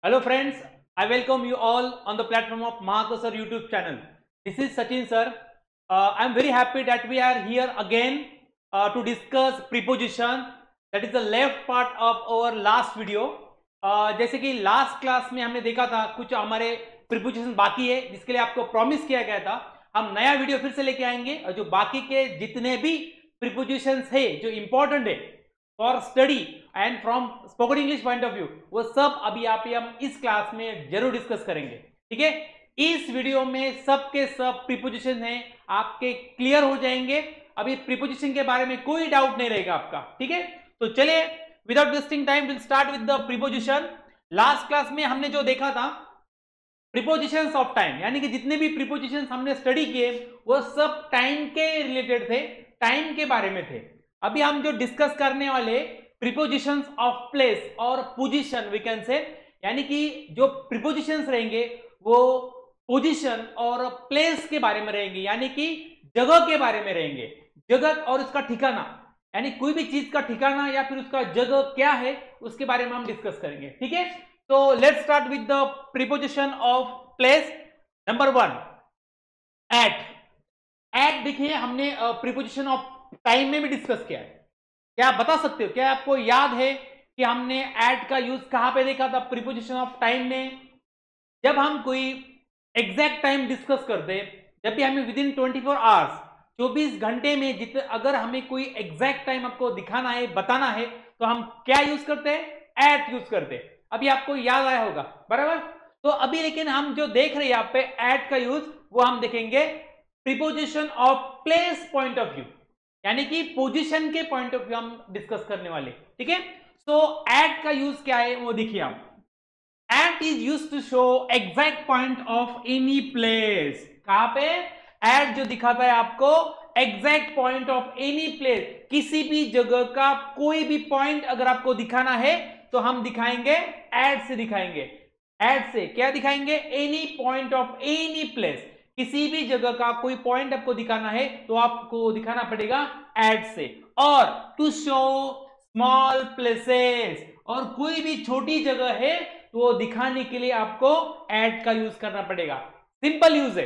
Hello friends, I welcome you all on the platform of Mahako Sir YouTube channel. This is Sachin sir. I am very happy that we are here again to discuss preposition. That is the left part of our last video. जैसे कि last class में हमने देखा था कुछ हमारे preposition बाकी है जिसके लिए आपको प्रॉमिस किया गया था। हम नया वीडियो फिर से लेके आएंगे और जो बाकी के जितने भी प्रीपोजिशंस है जो इंपॉर्टेंट है for study and from spoken English point of view वो सब अभी आप हम इस क्लास में जरूर डिस्कस करेंगे। ठीक है, इस वीडियो में सब के सब प्रीपोजिशन हैं आपके क्लियर हो जाएंगे। अभी प्रीपोजिशन के बारे में कोई डाउट नहीं रहेगा आपका। ठीक है, तो चलिए without wasting time will start with the preposition. Last class में हमने जो देखा था प्रीपोजिशंस ऑफ टाइम, यानी कि जितने भी प्रीपोजिशंस हमने स्टडी किए वो सब टाइम के रिलेटेड थे, टाइम के बारे में थे। अभी हम जो डिस्कस करने वाले प्रीपोजिशंस ऑफ प्लेस और पोजीशन वी कैन से, यानी कि जो प्रीपोजिशंस रहेंगे वो पोजीशन और प्लेस के बारे में रहेंगे, यानी कि जगह के बारे में रहेंगे। जगह और उसका ठिकाना, यानी कोई भी चीज का ठिकाना या फिर उसका जगह क्या है उसके बारे में हम डिस्कस करेंगे। ठीक है, तो let's start with the preposition of place. Number 1 at. At देखिए हमने प्रीपोजिशन ऑफ टाइम में भी डिस्कस किया है। क्या आप बता सकते हो, क्या आपको याद है कि हमने एट का यूज कहां पे देखा था प्रीपोजिशन ऑफ टाइम में? जब हम कोई एग्जैक्ट टाइम डिस्कस करते, जब भी हमें विद इन 24 आवर्स 24 घंटे में जितने अगर हमें कोई एग्जैक्ट टाइम आपको दिखाना है, बताना है, तो हम क्या यूज करते हैं? एट यूज करते हैं। अभी आपको याद आया होगा, बराबर। तो अभी लेकिन हम जो देख रहे हैं यहाँ पे एट का यूज, वो हम देखेंगे preposition of place point of view, यानी कि पोजीशन के पॉइंट ऑफ व्यू हम डिस्कस करने वाले। ठीक है, सो एट का यूज क्या है वो देखिए आप। At is use to show exact point of any place. कहां पे एट जो दिखाता है आपको exact point of any place, किसी भी जगह का कोई भी पॉइंट अगर आपको दिखाना है तो हम दिखाएंगे एट से, दिखाएंगे एट से। क्या दिखाएंगे? Any point of any place, किसी भी जगह का कोई पॉइंट आपको दिखाना है तो आपको दिखाना पड़ेगा एट से। और टू शो स्मॉल प्लेसेस, और कोई भी छोटी जगह है तो वो दिखाने के लिए आपको एट का यूज करना पड़ेगा। सिंपल यूज है।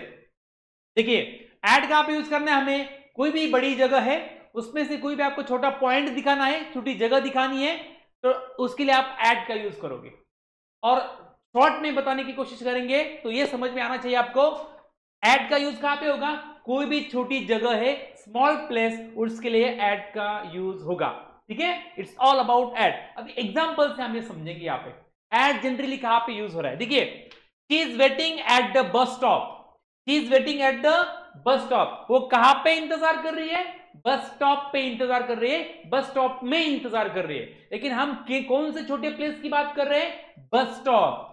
देखिए एट का आप यूज करना है, हमें कोई भी बड़ी जगह है उसमें से कोई भी आपको छोटा पॉइंट दिखाना है, छोटी जगह दिखानी है, तो उसके लिए आप एट का यूज करोगे। और शॉर्ट में बताने की कोशिश करेंगे तो ये समझ में आना चाहिए आपको, एट का यूज कहां पे होगा? कोई भी छोटी जगह है, स्मॉल प्लेस, उसके लिए एट का यूज होगा। ठीक है, इट्स ऑल अबाउट एट। अभी एग्जांपल से हम ये समझेंगे यहाँ पे एट जनरली कहां पे यूज हो रहा है। देखिए she is waiting at the bus stop. She is waiting at the bus stop, वो कहां पे इंतजार कर रही है? बस स्टॉप पे इंतजार कर रही है, बस स्टॉप में इंतजार कर रही है। लेकिन हम कौन से छोटे प्लेस की बात कर रहे हैं? Bus stop.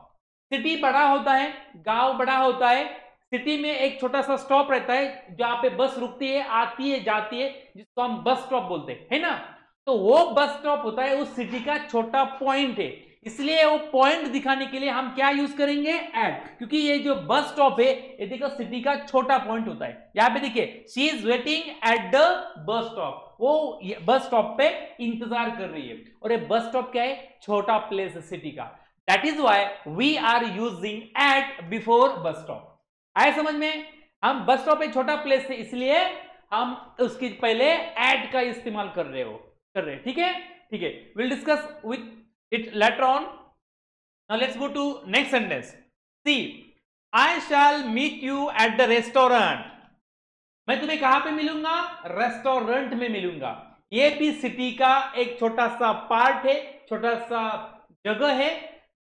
सिटी बड़ा होता है, गांव बड़ा होता है, सिटी में एक छोटा सा स्टॉप रहता है जहां पे बस रुकती है, आती है, जाती है, जिसको हम बस स्टॉप बोलते हैं, है ना? तो वो बस स्टॉप होता है उस सिटी का छोटा पॉइंट है, इसलिए वो पॉइंट दिखाने के लिए हम क्या यूज करेंगे? एट। क्योंकि ये जो बस स्टॉप है ये देखो सिटी का छोटा पॉइंट होता है। यहां पे देखिए she is waiting at the bus stop, वो बस स्टॉप पे इंतजार कर रही है, और ये बस स्टॉप क्या है? छोटा प्लेस है सिटी का। That is why we are using at before bus stop. आए समझ में? हम बस स्टॉप पे छोटा प्लेस है इसलिए हम उसके पहले एट का इस्तेमाल कर रहे हैं। ठीक है, ठीक है, will discuss with it later on. Now let's go to next sentence. See I shall meet you at the restaurant. मैं तुम्हें कहां पे मिलूंगा? रेस्टोरेंट में मिलूंगा। ये भी सिटी का एक छोटा सा पार्ट है, छोटा सा जगह है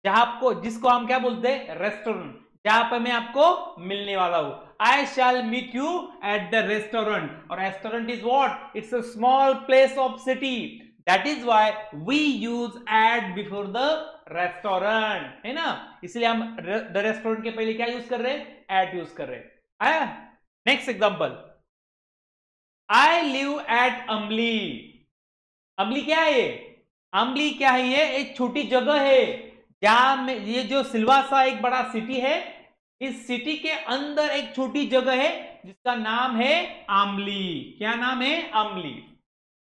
जहां आपको, जिसको हम क्या बोलते हैं? रेस्टोरेंट, जहां पर मैं आपको मिलने वाला हूं। I shall meet you at the restaurant. और restaurant is what? It's a small place of city, that is why we use at before the restaurant, है ना? इसलिए हम द रेस्टोरेंट के पहले क्या यूज कर रहे हैं? एट यूज कर रहे हैं। आया? Next example, I live at Ambli. Ambli क्या है? अम्बली क्या है? ये एक छोटी जगह है जहां में, ये जो सिलवासा एक बड़ा सिटी है, इस सिटी के अंदर एक छोटी जगह है जिसका नाम है आमली। क्या नाम है? आमली।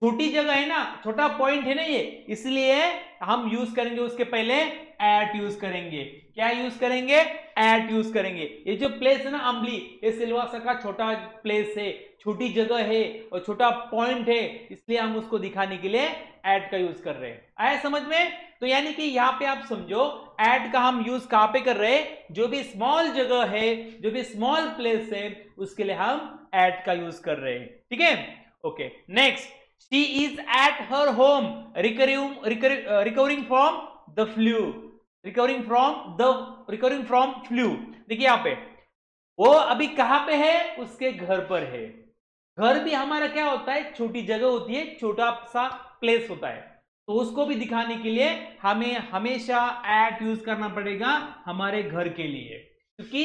छोटी जगह है ना, छोटा पॉइंट है ना ये, इसलिए हम यूज करेंगे उसके पहले एट यूज करेंगे। क्या यूज करेंगे? एट यूज करेंगे। ये जो प्लेस है ना अम्बली, ये सिलवासा का छोटा प्लेस है, छोटी जगह है और छोटा पॉइंट है, इसलिए हम उसको दिखाने के लिए एट का यूज कर रहे हैं। आया समझ में? तो यानी कि यहां पे आप समझो एट का हम यूज कहां पे कर रहे हैं? जो भी स्मॉल जगह है, जो भी स्मॉल प्लेस है, उसके लिए हम एट का यूज कर रहे हैं। ठीक है, okay. Next, she is at her home recovering from the flu, recovering from flu। देखिए यहां पे वो अभी कहां पे है? उसके घर पर है। घर भी हमारा क्या होता है? छोटी जगह होती है, छोटा सा प्लेस होता है। तो उसको भी दिखाने के लिए हमें हमेशा एट यूज करना पड़ेगा हमारे घर के लिए, क्योंकि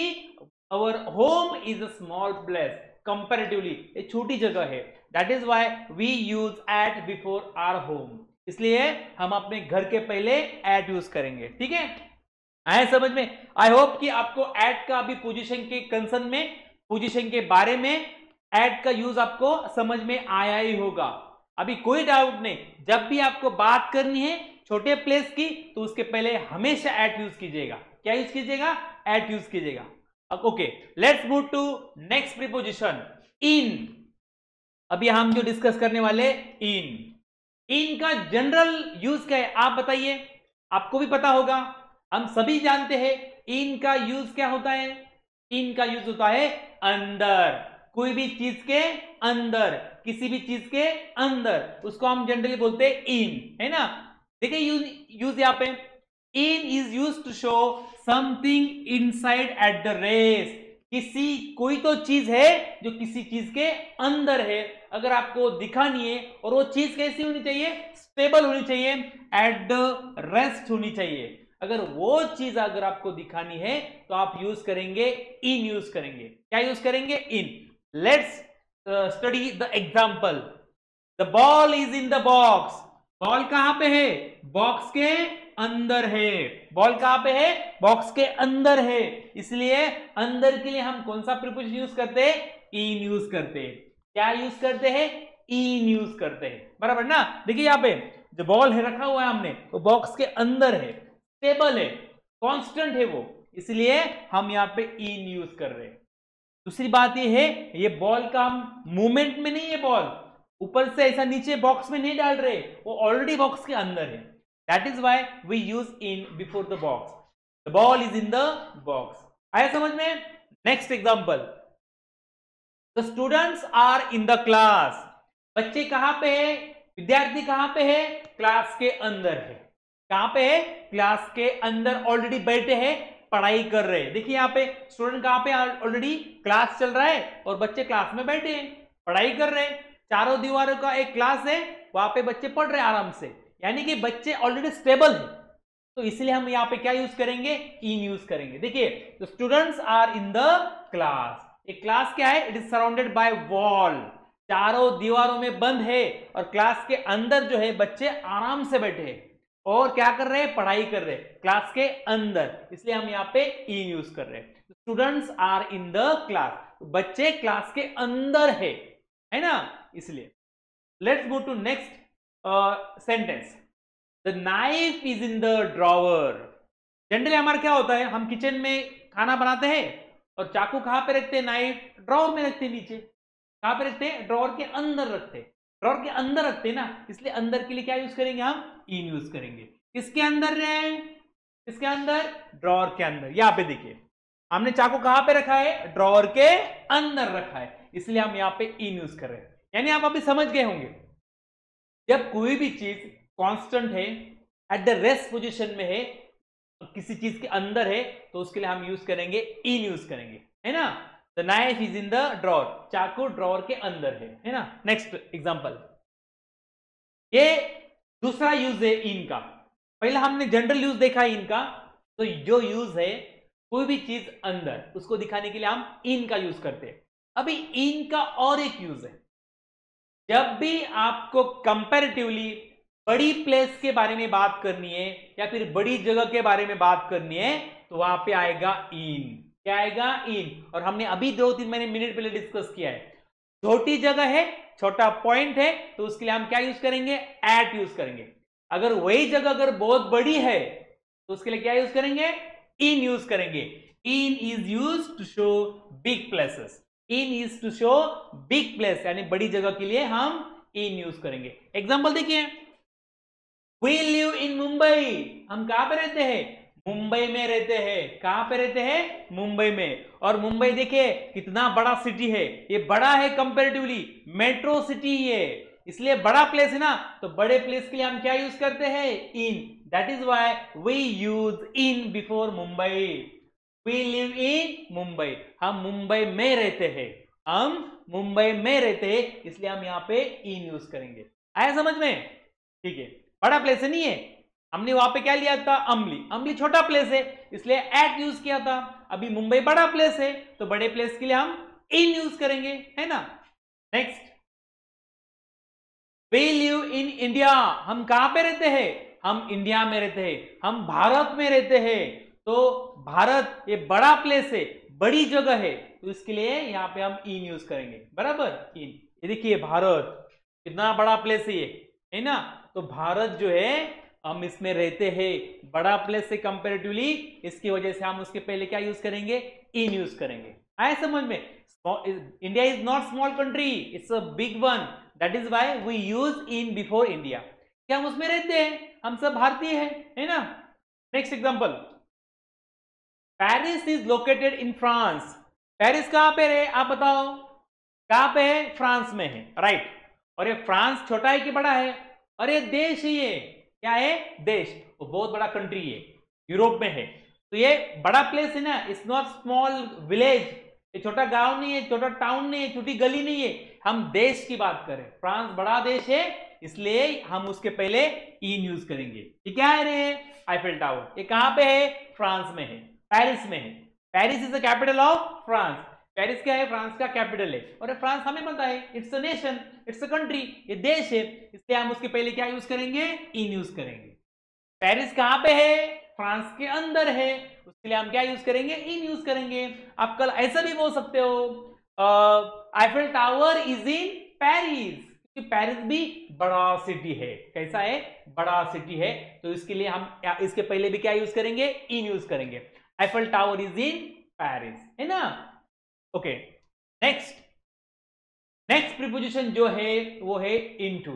our home is a small place comparatively, एक छोटी जगह है। That is why we use at before our home, इसलिए हम अपने घर के पहले एट यूज करेंगे। ठीक है, आए समझ में? आई होप कि आपको एट का अभी पोजीशन के कंसर्न में, पोजीशन के बारे में एट का यूज आपको समझ में आया ही होगा। अभी कोई डाउट नहीं, जब भी आपको बात करनी है छोटे प्लेस की, तो उसके पहले हमेशा एट यूज कीजिएगा। क्या यूज कीजिएगा? एट यूज कीजिएगा। Okay, let's move to next preposition, in. अभी हम जो डिस्कस करने वाले इन का जनरल यूज क्या है आप बताइए? आपको भी पता होगा, हम सभी जानते हैं इन का यूज क्या होता है। इन का यूज होता है अंदर, कोई भी चीज के अंदर, किसी भी चीज के अंदर, उसको हम जनरली बोलते हैं इन, है ना। देखिए यूज यहां पे, in is use to show something inside at the race. किसी, कोई तो चीज है जो किसी चीज के अंदर है, अगर आपको दिखानी है, और वो चीज कैसी होनी चाहिए? स्टेबल होनी चाहिए, एट द रेस्ट होनी चाहिए। अगर वो चीज अगर आपको दिखानी है तो आप यूज करेंगे इन, यूज करेंगे। क्या यूज करेंगे? In. Let's study the example. The ball is in the box. Ball कहां पे है? बॉक्स के अंदर है। बॉल कहां पे है? बॉक्स के अंदर है, इसलिए अंदर के लिए हम कौन सा प्रीपोजिशन यूज करते हैं? इन यूज करते हैं। क्या यूज करते हैं? इन यूज करते हैं, बराबर ना। देखिए यहां पे जो बॉल है रखा हुआ है हमने, वो बॉक्स के अंदर है, स्टेबल है, कांस्टेंट है वो, इसलिए हम यहां पे इन यूज कर रहे हैं। दूसरी बात ये है, ये बॉल का हम मूवमेंट में नहीं है, बॉल ऊपर से ऐसा नीचे बॉक्स में नहीं डाल रहे, वो ऑलरेडी बॉक्स के अंदर है। That is why we use in before the box. The ball is in the box. आया समझ में? Next example, the students are in the class. बच्चे कहां पे है? विद्यार्थी कहां पे है? क्लास के अंदर है। कहां पे है? क्लास के अंदर ऑलरेडी बैठे हैं, पढ़ाई कर रहे हैं। देखिए यहां पे स्टूडेंट कहां पे? ऑलरेडी क्लास चल रहा है और बच्चे क्लास में बैठे हैं, पढ़ाई कर रहे हैं। चारों दीवारों का एक क्लास है, वहां पे बच्चे पढ़ रहे हैं आराम से, यानी कि बच्चे ऑलरेडी स्टेबल है। तो इसलिए हम यहां पे क्या यूज करेंगे? इन यूज करेंगे। देखिए, the students are in the class. एक क्लास क्या है? It is surrounded by wall, चारों दीवारों में बंद है, और क्लास के अंदर जो है बच्चे आराम से बैठे हैं और क्या कर रहे हैं? पढ़ाई कर रहे हैं क्लास के अंदर, इसलिए हम यहाँ पे इन यूज कर रहे हैं। Students are in the class, बच्चे क्लास के अंदर है ना, इसलिए। Let's go to next sentence, the knife is in the drawer. Generally हमारा क्या होता है, हम किचन में खाना बनाते हैं और चाकू कहां पे रखते हैं? नाइफ ड्रॉवर में रखते हैं। नीचे कहां पे रखते हैं? ड्रॉवर के अंदर रखते हैं, ड्रॉवर के अंदर रखते हैं ना, इसलिए अंदर के लिए क्या यूज करेंगे? हम इन यूज करेंगे। किसके अंदर है? किसके अंदर? ड्रॉवर के अंदर। यहां पे देखिए, हमने चाकू कहां पे रखा है? ड्रॉवर के अंदर रखा है, इसलिए हम यहां पे इन यूज कर रहे हैं। यानी आप अभी समझ गए होंगे, जब कोई भी चीज कांस्टेंट है, एट द रेस्ट पोजीशन में है, किसी चीज के अंदर है, तो उसके लिए हम यूज करेंगे इन यूज करेंगे, है ना। The knife is in the drawer, चाकू ड्रॉर के अंदर है ना। नेक्स्ट एग्जांपल, ये दूसरा यूज है इन का। पहले हमने जनरल यूज देखा इनका, तो जो यूज है कोई भी चीज अंदर, उसको दिखाने के लिए हम इन का यूज करते हैं। अभी इन का और एक यूज है, जब भी आपको कंपैरेटिवली बड़ी प्लेस के बारे में बात करनी है या फिर बड़ी जगह के बारे में बात करनी है, तो वहां पे आएगा इन। क्या आएगा? इन। और हमने अभी 2-3 मिनट पहले डिस्कस किया है, छोटी जगह है छोटा पॉइंट है तो उसके लिए हम क्या यूज करेंगे, एट यूज करेंगे। अगर वही जगह अगर बहुत बड़ी है तो उसके लिए क्या यूज करेंगे, इन यूज करेंगे। In is use to show big places, in is to show big place, यानी बड़ी जगह के लिए हम इन यूज करेंगे। एग्जांपल देखिए, वी लिव इन मुंबई, हम कहां पे रहते हैं, मुंबई में रहते हैं। कहां पे रहते हैं, मुंबई में। और मुंबई देखिए कितना बड़ा सिटी है, ये बड़ा है कंपैरेटिवली, मेट्रो सिटी है, इसलिए बड़ा प्लेस है ना, तो बड़े प्लेस के लिए हम क्या यूज करते हैं, in. That is why we use in before Mumbai. We live in Mumbai, हम मुंबई में रहते हैं, हम मुंबई में रहते हैं, इसलिए हम यहां पे इन यूज करेंगे। आया समझ में, ठीक है। बड़ा प्लेस है नहीं है, हमने वहां पे क्या लिया था, अम्बली। अम्बली छोटा प्लेस है इसलिए एट यूज किया था। अभी मुंबई बड़ा प्लेस है तो बड़े प्लेस के लिए हम इन यूज करेंगे, है ना। Next, we live in India, हम कहां पे रहते हैं, हम इंडिया में रहते हैं, हम भारत में रहते हैं। तो भारत ये बड़ा प्लेस है, बड़ी जगह है, तो इसके लिए यहां पे हम इन यूज करेंगे, बराबर, इन। ये देखिए भारत कितना बड़ा प्लेस है ये, है ना। तो भारत जो है हम इसमें रहते हैं, बड़ा प्लेस से कंपैरेटिवली, इसकी वजह से हम उसके पहले क्या यूज करेंगे, इन यूज करेंगे। आए समझ में, India is not small country, it's a big one, that is why we use in before India, क्या हम उसमें रहते हैं, हम सब भारतीय हैं, है ना। Next example, Paris is located in France, Paris कहां पे है आप बताओ, कहां पे है, फ्रांस में है, राइट। और ये फ्रांस छोटा है कि बड़ा है, और ये देश है, ये क्या है, देश, वो बहुत बड़ा कंट्री है, यूरोप में है, तो ये बड़ा प्लेस है ना, इट्स नॉट स्मॉल विलेज, ये छोटा गांव नहीं है, छोटा टाउन नहीं है, छोटी गली नहीं है, हम देश की बात करें, फ्रांस बड़ा देश है, इसलिए हम उसके पहले इन यूज करेंगे। ये क्या है रे, आईफिल टावर, ये कहां पे है, फ्रांस में है, पेरिस में है, Paris is the capital of France, Paris क्या है, फ्रांस का कैपिटल है, और फ्रांस हमें पता है it's a nation, it's a country, ये देश है, इसलिए हम उसके पहले क्या यूज करेंगे, इन यूज करेंगे। पेरिस कहां पे है, फ्रांस के अंदर है, उसके लिए हम क्या यूज करेंगे, इन यूज करेंगे। आप कल ऐसा भी बोल सकते हो, Eiffel tower is in Paris, क्योंकि पेरिस भी बड़ा सिटी है, कैसा है, बड़ा सिटी है, तो इसके लिए हम इसके पहले भी क्या यूज करेंगे, इन यूज करेंगे। Eiffel tower is in Paris, है ना। ओके, नेक्स्ट, नेक्स्ट प्रीपोजिशन जो है वो है इनटू।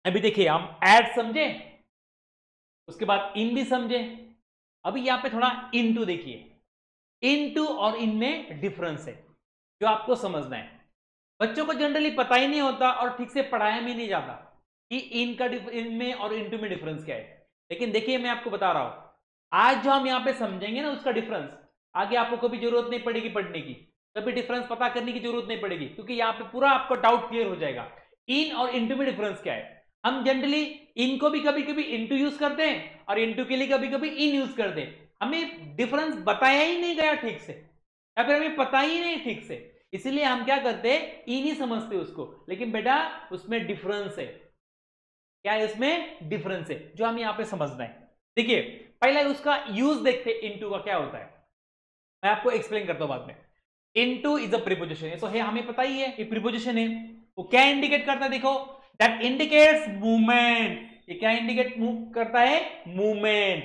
अभी देखिए हम एड समझे, उसके बाद इन भी समझे, अभी यहां पे थोड़ा इनटू देखिए, इनटू और इन में डिफरेंस है जो आपको समझना है। बच्चों को जनरली पता ही नहीं होता और ठीक से पढ़ाया भी नहीं जाता कि इन का इन में और इनटू में डिफरेंस क्या है, लेकिन देखिए मैं आपको बता रहा हूं, आज जो हम यहां पे समझेंगे ना उसका डिफरेंस, आगे आपको कभी जरूरत नहीं पड़ेगी पढ़ने की, कभी डिफरेंस पता करने की जरूरत नहीं पड़ेगी, क्योंकि यहाँ पे पूरा आपको डाउट क्लियर हो जाएगा। इन और इनटू में डिफरेंस क्या है, हम जनरली इन को भी कभी कभी इनटू यूज करते हैं और इनटू के लिए कभी कभी इन यूज करते हैं, हमें डिफरेंस बताया ही नहीं गया ठीक से, या फिर हमें पता ही नहीं ठीक से, इसलिए हम क्या करते हैं, इन ही समझते उसको, लेकिन बेटा उसमें डिफरेंस है, क्या है उसमें डिफरेंस है जो हमें यहाँ पे समझना है। देखिए पहले उसका यूज देखते इनटू का क्या होता है, मैं आपको एक्सप्लेन करता हूं बाद में। इनटू इज अ प्रीपोजिशन, ये तो है हमें पता ही है, ये प्रीपोजिशन है, वो क्या इंडिकेट करता है, देखो दैट इंडिकेट्स मूवमेंट, ये क्या इंडिकेट करता है, मूवमेंट,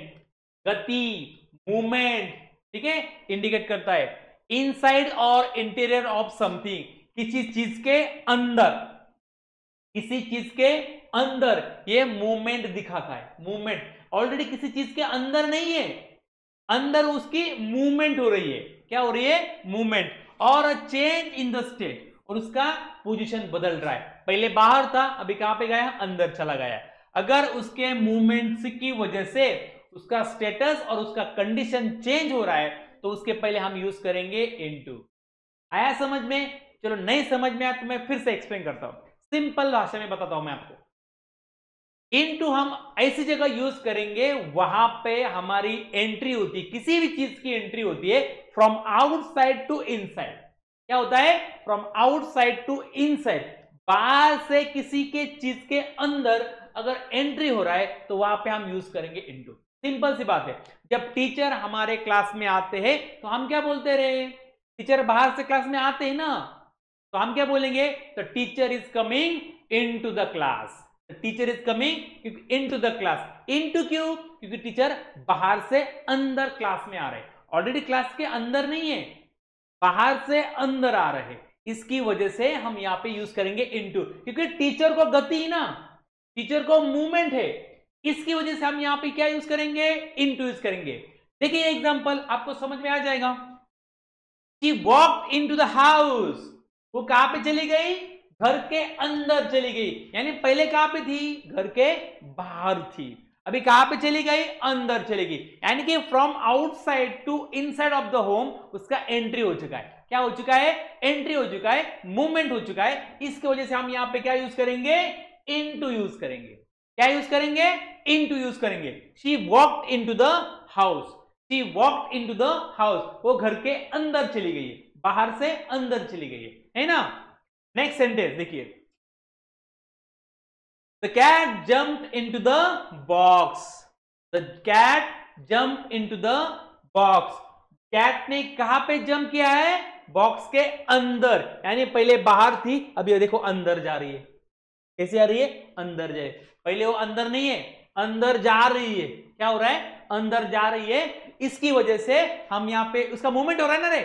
गति, मूवमेंट, ठीक है, इंडिकेट करता है इनसाइड और इंटीरियर ऑफ समथिंग, किसी चीज के अंदर, किसी चीज के अंदर ये मूवमेंट दिखाता है, मूवमेंट ऑलरेडी किसी चीज के अंदर नहीं है, अंदर उसकी मूवमेंट हो रही है, क्या हो रही है, मूवमेंट, और चेंज इन द स्टेट, और उसका पोजीशन बदल रहा है, पहले बाहर था अभी कहां पे गया, अंदर चला गया। अगर उसके मूवमेंट की वजह से उसका स्टेटस और उसका कंडीशन चेंज हो रहा है तो उसके पहले हम यूज करेंगे इनटू। आया समझ में, चलो नहीं समझ में आया तो मैं फिर से एक्सप्लेन करता हूं, सिंपल भाषा में बताता हूं मैं आपको। इनटू हम ऐसी जगह यूज करेंगे वहां पे हमारी एंट्री होती है, किसी भी चीज की एंट्री होती है फ्रॉम आउटसाइड टू इनसाइड, क्या होता है, फ्रॉम आउटसाइड टू इनसाइड, बाहर से किसी के चीज के अंदर अगर एंट्री हो रहा है तो वहां पे हम यूज करेंगे इनटू। सिंपल सी बात है, जब टीचर हमारे क्लास में आते हैं तो हम क्या बोलते रहे, टीचर बाहर से क्लास में आते हैं ना, तो हम क्या बोलेंगे, the teacher is coming into the class. Teacher is coming into the class. Into क्यों? क्योंकि टीचर बाहर से अंदर क्लास में आ रहे हैं, ऑलरेडी क्लास के अंदर नहीं है, बाहर से अंदर आ रहे हैं, इसकी वजह से हम यहां पे यूज करेंगे इनटू, क्योंकि टीचर को गति ना, टीचर को मूवमेंट है, इसकी वजह से हम यहां पे क्या यूज करेंगे, इनटू यूज करेंगे। देखिए एग्जांपल आपको समझ में आ जाएगा। She walked into the house, वो कहां पे चली गई, घर के अंदर चली गई, यानी पहले कहां पे थी, घर के बाहर थी, अभी कहां पे चली गई, अंदर चली गई, यानी कि from outside to inside of the home उसका एंट्री हो चुका है। क्या हो चुका है, एंट्री हो चुका है, मूवमेंट हो चुका है, इसकी वजह से हम यहां पे क्या यूज करेंगे, इनटू यूज करेंगे। क्या यूज करेंगे, इनटू यूज करेंगे। She walked into the house, she walked into the house, वो घर के अंदर चली गई है, बाहर से अंदर चली गई है ना। नेक्स्ट सेंटेंस देखिए, the cat jumped into the box, the cat jumped into the box, cat ने कहां पे जंप किया है, बॉक्स के अंदर, यानी पहले बाहर थी, अभी देखो अंदर जा रही है। कैसे आ रही है, अंदर जाए, पहले वो अंदर नहीं है, अंदर जा रही है। क्या हो रहा है, अंदर जा रही है, इसकी वजह से हम यहां पे उसका मूवमेंट हो रहा है ना रे,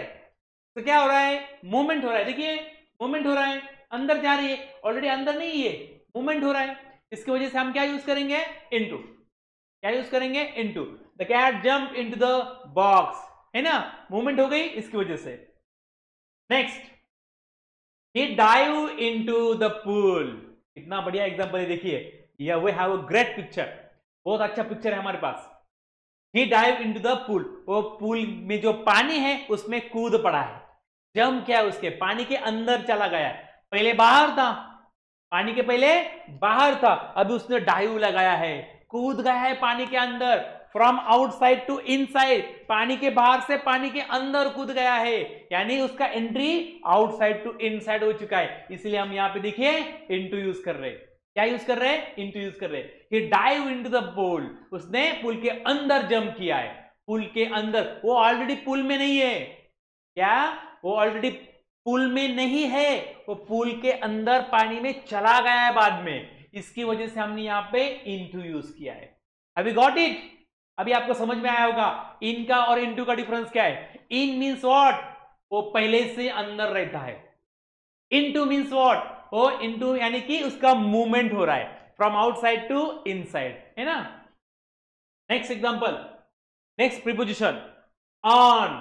तो क्या हो रहा है, मूवमेंट हो रहा है, देखिए मूवमेंट हो रहा है, अंदर जा रही है, ऑलरेडी अंदर नहीं है, मूवमेंट हो रहा है, इसकी वजह से हम क्या यूज करेंगे, इनटू। क्या यूज करेंगे, into. The cat jump into the box, है ना, मूवमेंट हो गई इसकी वजह से। Next, he dive into the pool, इतना बढ़िया एग्जांपल है, देखिए ये we have a great picture, बहुत अच्छा पिक्चर है हमारे पास। he dive into the pool, वो पूल में जो पानी है उसमें कूद पड़ा है, जंप क्या है उसके, पानी के अंदर चला गया है, पहले बाहर था, पानी के पहले बाहर था, अभी उसने डाइव लगाया है, कूद गया है पानी के अंदर, फ्रॉम आउटसाइड टू इनसाइड, पानी के बाहर से पानी के अंदर कूद गया है, यानी उसका एंट्री आउटसाइड टू इनसाइड हो चुका है, इसलिए हम यहां पे देखिए इनटू यूज कर रहे हैं। क्या यूज कर रहे हैं, इनटू यूज कर रहे हैं। ही डाइव इनटू द पूल, उसने पूल के अंदर जंप किया है, पूल के अंदर, वो ऑलरेडी पूल में नहीं है, क्या, वो ऑलरेडी पूल में नहीं है, वो पूल के अंदर पानी में चला गया है बाद में, इसकी वजह से हमने यहां पे इनटू यूज किया है। अभी गॉट इट, अभी आपको समझ में आया होगा इन का और इनटू का डिफरेंस क्या है। इन मींस व्हाट, वो पहले से अंदर रहता है, इनटू मींस व्हाट, वो इनटू यानी कि उसका मूवमेंट हो रहा है फ्रॉम आउटसाइड टू इनसाइड, है ना। Next example, next preposition, on,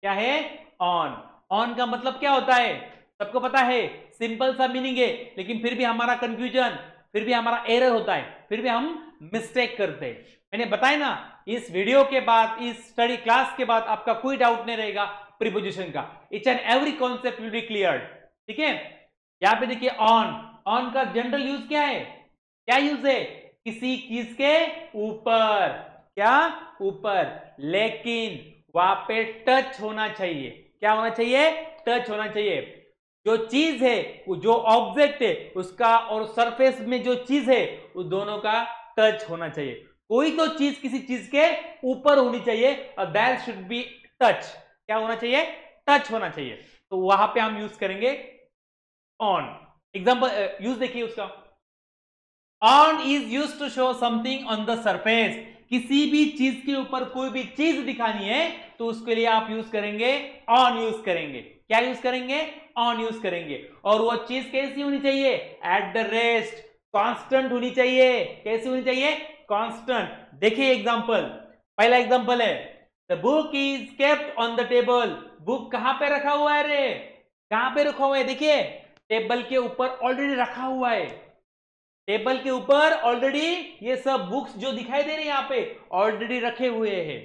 क्या है, ऑन। ऑन का मतलब क्या होता है, सबको पता है, सिंपल सा मीनिंग है, लेकिन फिर भी हमारा कंफ्यूजन, फिर भी हमारा एरर होता है, फिर भी हम मिस्टेक करते हैं। मैंने बताया ना, इस वीडियो के बाद, इस स्टडी क्लास के बाद आपका कोई डाउट नहीं रहेगा प्रीपोजिशन का, each and every concept will be clear, ठीक है। यहां पे देखिए ऑन, ऑन का जनरल यूज क्या है, क्या यूज है, किसी चीज के ऊपर, क्या, ऊपर, लेकिन वहां पे टच होना चाहिए, क्या होना चाहिए, टच होना चाहिए, जो चीज है, जो ऑब्जेक्ट है उसका और सरफेस में जो चीज है उस दोनों का टच होना चाहिए, कोई तो चीज किसी चीज के ऊपर होनी चाहिए, और दैट शुड बी टच, क्या होना चाहिए, टच होना चाहिए, तो वहां पे हम यूज करेंगे ऑन। एग्जांपल यूज देखिए उसका, on is used to show something on the surface, किसी भी चीज के ऊपर कोई भी चीज दिखानी है तो उसके लिए आप यूज करेंगे ऑन यूज करेंगे, क्या यूज करेंगे, ऑन यूज करेंगे, और वो चीज कैसी होनी चाहिए, एट द रेस्ट, कांस्टेंट होनी चाहिए, कैसी होनी चाहिए, कांस्टेंट। देखिए एग्जांपल, पहला एग्जांपल है, the book is kept on the table, book कहां पे रखा हुआ है रे, कहां पे रखा हुआ है, देखिए टेबल के ऊपर ऑलरेडी रखा हुआ है, टेबल के ऊपर ऑलरेडी ये सब बुक्स जो दिखाई दे रहे हैं यहां पे ऑलरेडी रखे हुए हैं,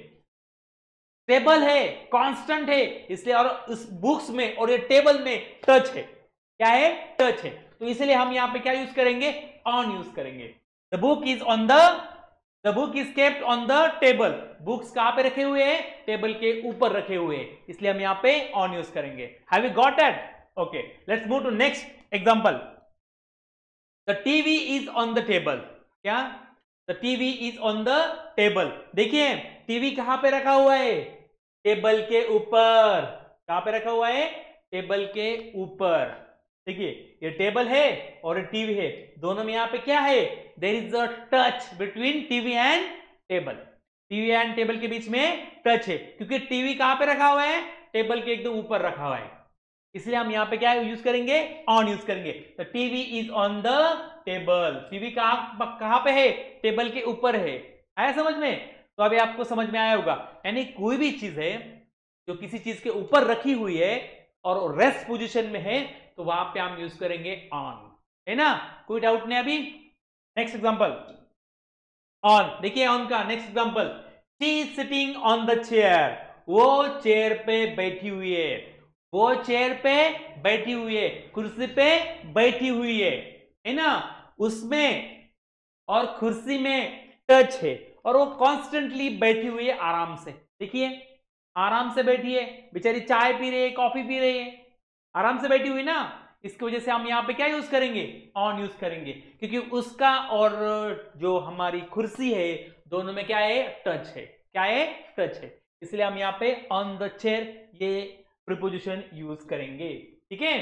टेबल है, कांस्टेंट है, इसलिए और उस बुक्स में और ये टेबल में टच है, क्या है, टच है, तो इसलिए हम यहां पे क्या यूज करेंगे, ऑन यूज करेंगे। The book is on the book is kept on the table, books कहां पे रखे हुए हैं, टेबल के ऊपर रखे हुए हैं, इसलिए हम यहां पे ऑन यूज करेंगे। Have you got that, okay, let's move to next example, the TV is on the table, क्या, the TV is on the table, देखिए टीवी कहां पे रखा हुआ है, टेबल के ऊपर, कहां पे रखा हुआ है, टेबल के ऊपर। देखिए ये टेबल है और टीवी है, दोनों में यहाँ पे क्या है, there is a touch between TV and table. TV and table के बीच में टच है, क्योंकि टीवी कहां पे रखा हुआ है, टेबल के एकदम ऊपर रखा हुआ है, इसलिए हम यहाँ पे क्या यूज करेंगे, ऑन यूज करेंगे। तो TV is on the table, TV कहां पे है, टेबल के ऊपर है। आया समझ में? तो अभी आपको समझ में आया होगा, यानी कोई भी चीज है जो किसी चीज के ऊपर रखी हुई है और रेस्ट पोजीशन में है, तो वहां पे हम यूज करेंगे ऑन, है ना? कोई डाउट नहीं अभी? नेक्स्ट एग्जांपल ऑन, देखिए ऑन का next example, she is sitting on the chair, वो चेयर पे बैठी हुई है, वो चेयर पे बैठी हुई है, कुर्सी पे बैठी हुई है ना? उसमें और कुर्सी में टच है और वो कॉन्स्टेंटली बैठी हुई है आराम से। देखिए आराम से बैठी है बेचारी, चाय पी रही है, कॉफी पी रही है, आराम से बैठी हुई ना, इसकी वजह से हम यहाँ पे क्या यूज करेंगे, ऑन यूज करेंगे, क्योंकि उसका और जो हमारी कुर्सी है दोनों में क्या है, टच है। क्या है, टच है, इसलिए हम यहाँ पे ऑन द चेयर ये प्रीपोजिशन यूज करेंगे। ठीक है,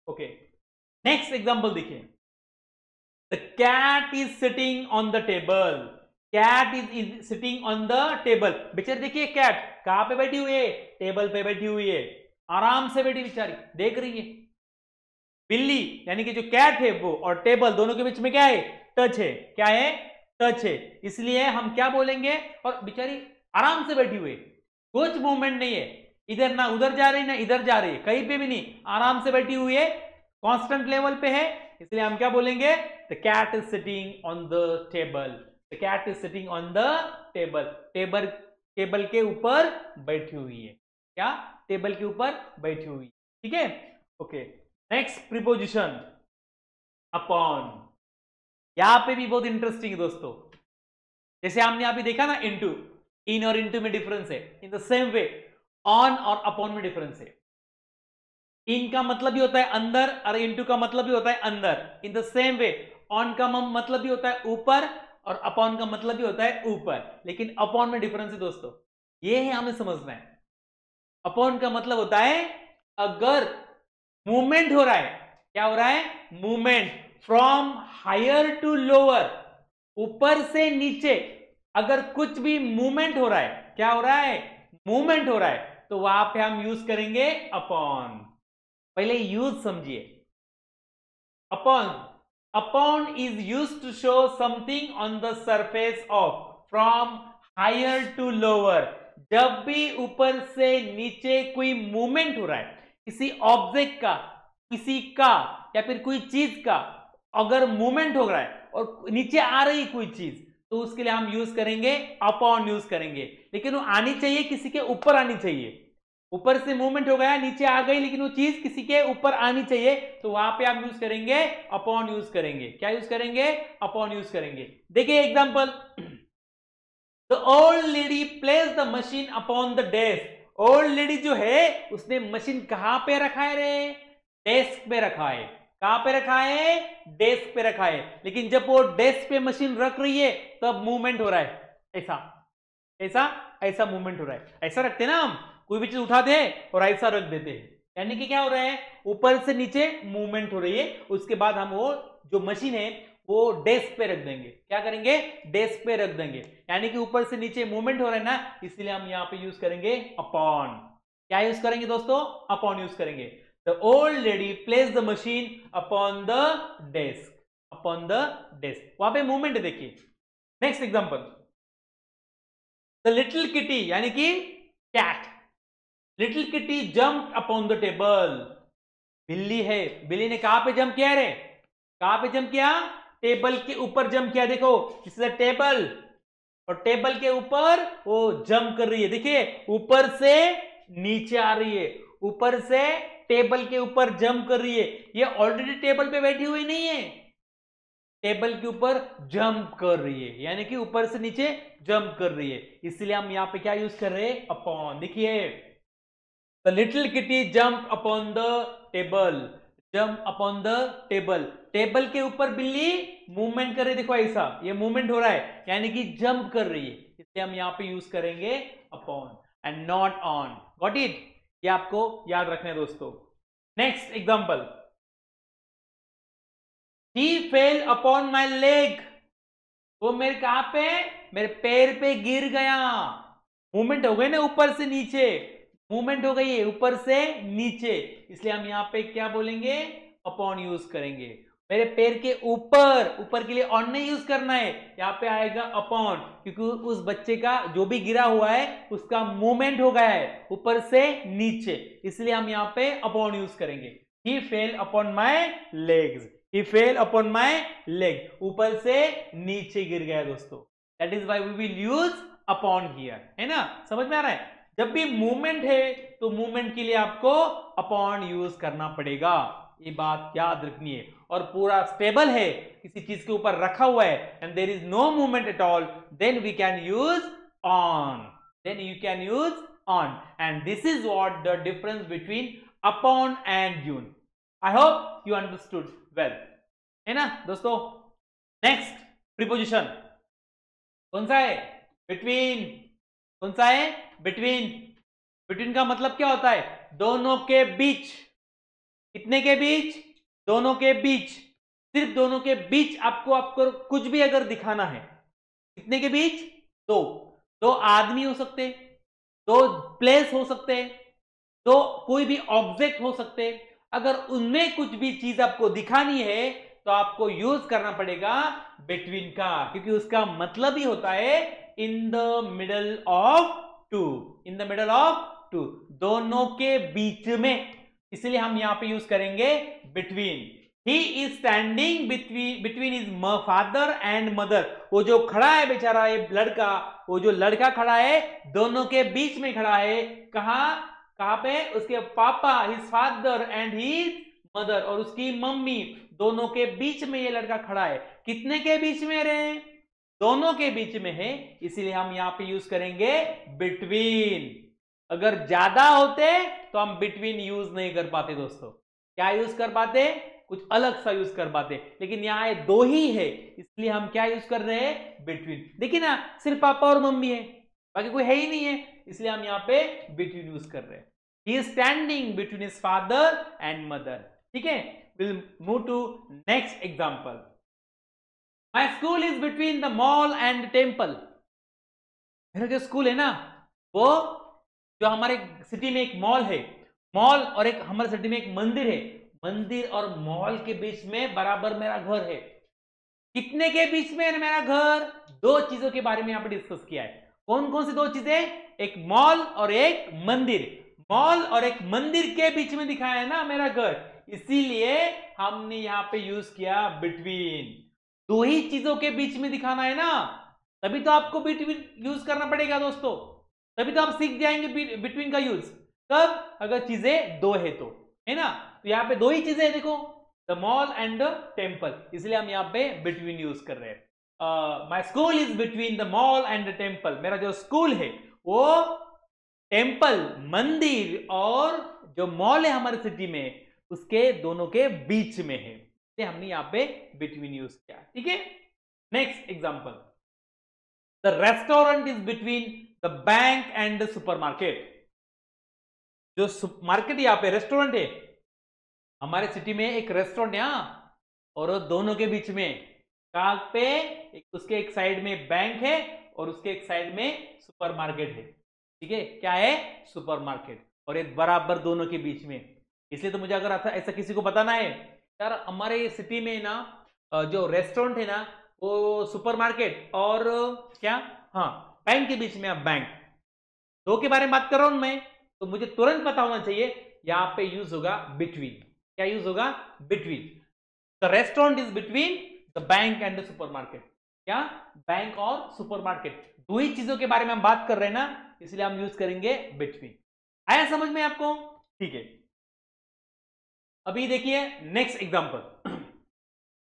ओके। नेक्स्ट एग्जांपल देखिए, the cat is sitting on the table, cat is sitting on the table. बेचारी देखिए कैट कहां पे बैठी हुई है, टेबल पे बैठी हुई है, आराम से बैठी बेचारी, देख रही है। बिल्ली यानी कि जो कैट है वो और टेबल दोनों के बीच में क्या है, टच है। क्या है, टच है, इसलिए हम क्या बोलेंगे, और बेचारी आराम से बैठी हुई है, कुछ मूवमेंट नहीं है, इधर ना उधर जा रही ना इधर जा रही है, कहीं पे भी नहीं, आराम से बैठी हुई है, कांस्टेंट लेवल पे है, इसलिए हम क्या बोलेंगे, the cat is sitting on the table, the cat is sitting on the table, table table के ऊपर बैठी हुई है। क्या, टेबल के ऊपर बैठी हुई। ठीक है, ओके। नेक्स्ट प्रीपोजिशन अपॉन, यहां पे भी बहुत इंटरेस्टिंग है दोस्तों, जैसे हमने अभी देखा ना इनटू, इन और इनटू में डिफरेंस है, in the same way on और अपॉन में डिफरेंस है। इन का मतलब भी होता है अंदर और इनटू का मतलब भी होता है अंदर। In the same way on का मतलब भी होता है ऊपर और अपॉन का मतलब भी होता है ऊपर, लेकिन अपॉन में डिफरेंस है दोस्तों, ये है हमें समझना है। अपॉन का मतलब होता है अगर मूवमेंट हो रहा है, क्या हो रहा है, movement from higher to lower, ऊपर से नीचे अगर कुछ भी मूवमेंट हो रहा है, क्या हो रहा है, मूवमेंट हो रहा है, तो वहां पे हम यूज करेंगे अपॉन। पहले यूज समझिए, upon, upon is used to show something on the surface of, from higher to lower, जब भी ऊपर से नीचे कोई मूवमेंट हो रहा है, किसी ऑब्जेक्ट का, किसी का या फिर कोई चीज का अगर मूवमेंट हो रहा है और नीचे आ रही कोई चीज, तो उसके लिए हम यूज करेंगे अपॉन यूज करेंगे, लेकिन वो आनी चाहिए किसी के ऊपर आनी चाहिए। ऊपर से मूवमेंट हो गया, नीचे आ गई, लेकिन वो चीज किसी के ऊपर आनी चाहिए, तो वहां पे आप यूज करेंगे अपॉन यूज करेंगे। क्या यूज करेंगे, अपॉन यूज करेंगे। देखिए example, the old lady place the machine upon the desk, old lady जो है उसने मशीन कहां पे रखा है रे, डेस्क पे रखा है। कहां पे रखा है, डेस्क पे रखा है, लेकिन जब वो डेस्क पे मशीन रख रही है तब मूवमेंट हो रहा है, ऐसा ऐसा ऐसा मूवमेंट हो रहा है, ऐसा रखते हैं ना हम, कोई भी चीज उठाते हैं और ऐसा रख देते हैं, यानी कि क्या हो रहा है, ऊपर से नीचे मूवमेंट हो रही है, उसके बाद हम वो जो मशीन है वो डेस्क पे रख देंगे। क्या करेंगे, डेस्क पे रख देंगे, यानी कि ऊपर से नीचे मूवमेंट हो रहा है ना, इसलिए हम यहाँ पे यूज करेंगे अपॉन। क्या यूज करेंगे दोस्तों, अपॉन यूज करेंगे। The old lady place the machine upon the desk, upon the desk, वहां पे मूवमेंट है। देखिए next example, the little kitty यानी कि cat, little kitty jump upon the table, बिल्ली है, बिल्ली ने कहां पे जंप किया रे, कहां पे जंप किया, टेबल के ऊपर जंप किया। देखो दिस इज अ टेबल और टेबल के ऊपर वो जंप कर रही है, देखिए ऊपर से नीचे आ रही है, ऊपर से टेबल के ऊपर जंप कर रही है, ये ऑलरेडी टेबल पे बैठी हुई नहीं है, टेबल के ऊपर जंप कर रही है, यानी कि ऊपर से नीचे जंप कर रही है, इसलिए हम यहां पे क्या यूज कर रहे हैं, अपॉन। देखिए the little kitty jump upon the table, jump upon the table, table के ऊपर बिल्ली मूवमेंट कर रही है, देखो ऐसा ये मूवमेंट हो रहा है, यानी कि जंप कर रही है, इसलिए हम यहां पे यूज करेंगे upon and not on. Got it, ये आपको याद रखना है दोस्तों। Next example, he fell upon my leg, वो मेरे कहां पे, मेरे पैर पे गिर गया। मूवमेंट हो गई ना ऊपर से नीचे, मूवमेंट हो गई है ऊपर से नीचे, इसलिए हम यहां पे क्या बोलेंगे, अपॉन यूज करेंगे। मेरे पैर के ऊपर, ऊपर के लिए ऑन नहीं यूज करना है, यहाँ पे आएगा अपॉन, क्योंकि उस बच्चे का जो भी गिरा हुआ है उसका मूवमेंट हो गया है ऊपर से नीचे, इसलिए हम यहाँ पे अपॉन यूज करेंगे। He fell upon my legs, he fell upon my leg, ऊपर से नीचे गिर गया दोस्तों, that is why we will use upon here, है ना, समझ में आ रहा है। जब भी मूवमेंट है तो मूवमेंट के लिए आपको अपॉन यूज करना पड़ेगा, ये बात याद रखनी है। और पूरा स्टेबल है, किसी चीज के ऊपर रखा हुआ है and there is no movement at all, then we can use on, then you can use on, and this is what the difference between upon and on. I hope you understood well, है ना दोस्तों। Next preposition कौन सा है, between, कौन सा है, between. Between का मतलब क्या होता है, दोनों के बीच, कितने के बीच, दोनों के बीच, सिर्फ दोनों के बीच। आपको कुछ भी अगर दिखाना है, कितने के बीच, दो, दो आदमी हो सकते, दो प्लेस हो सकते, दो कोई भी ऑब्जेक्ट हो सकते, अगर उनमें कुछ भी चीज आपको दिखानी है तो आपको यूज करना पड़ेगा बिटवीन का, क्योंकि उसका मतलब ही होता है in the middle of two, in the middle of two, दोनों के बीच में, इसलिए हम यहां पे यूज करेंगे between. He is standing between his father and mother, वो जो खड़ा है बेचारा ये लड़का, वो जो लड़का खड़ा है दोनों के बीच में खड़ा है, कहां पे, उसके पापा, his father and his mother, और उसकी मम्मी, दोनों के बीच में ये लड़का खड़ा है। कितने के बीच में रहे, दोनों के बीच में है, इसीलिए हम यहां पे यूज करेंगे बिटवीन। अगर ज्यादा होते तो हम बिटवीन यूज नहीं कर पाते दोस्तों, क्या यूज कर पाते, कुछ अलग सा यूज कर पाते, लेकिन यहां दो ही है इसलिए हम क्या यूज कर रहे हैं, बिटवीन। देखिए ना, सिर्फ पापा और मम्मी है, बाकी कोई है ही नहीं है, इसलिए हम यहां पे बिटवीन यूज कर रहे हैं। He is standing between his father and mother, ठीक है। Will move to next example, my school is between the mall and temple. मेरा जो स्कूल है ना, वो जो हमारे सिटी में एक मॉल है, मॉल और एक हमारे सिटी में एक मंदिर है, मंदिर और मॉल के बीच में बराबर मेरा घर है। कितने के बीच में है मेरा घर, दो चीजों के बारे में यहां पे डिस्कस किया है। कौन कौन सी दो चीजें, एक मॉल और एक मंदिर, मॉल और एक मंदिर के बीच में दिखाया है ना मेरा घर, इसीलिए हमने यहां पे यूज किया बिटवीन। दो ही चीजों के बीच में दिखाना है ना, तभी तो आपको बिटवीन यूज करना पड़ेगा दोस्तों, तभी तो आप सीख जाएंगे बिटवीन का यूज, तब अगर चीजें दो है तो, है ना। तो यहाँ पे दो ही चीजें है, देखो the mall and the temple, इसलिए हम यहाँ पे बिटवीन यूज कर रहे हैं। My school is between the mall and the temple, मेरा जो स्कूल है वो टेम्पल, मंदिर और जो मॉल है हमारे सिटी में उसके दोनों के बीच में है, इसलिए हमने यहाँ पे बिटवीन यूज किया, ठीक है। Next example, the restaurant is between the bank and the supermarket. जो मार्केट यहाँ पे रेस्टोरेंट है, हमारे सिटी में एक रेस्टोरेंट है और दोनों के बीच में कहां पे, उसके एक साइड में बैंक है और उसके एक साइड में सुपरमार्केट है, ठीक है, क्या है, सुपरमार्केट, और एक बराबर दोनों के बीच में। इसलिए तो मुझे अगर ऐसा किसी को बताना है यार, हमारे सिटी में ना जो रेस्टोरेंट है ना वो सुपरमार्केट और क्या, हाँ बैंक के बीच में, आप बैंक दो के बारे में बात कर रहा हूं मैं, तो मुझे तुरंत पता होना चाहिए यहां पे यूज होगा बिटवीन, क्या यूज होगा, between. The restaurant is between the bank and the supermarket, क्या, बैंक और सुपरमार्केट, दो ही चीजों के बारे में हम बात कर रहे हैं ना, इसलिए हम यूज करेंगे बिटवीन। आया समझ में आपको, ठीक है। अभी देखिए next example,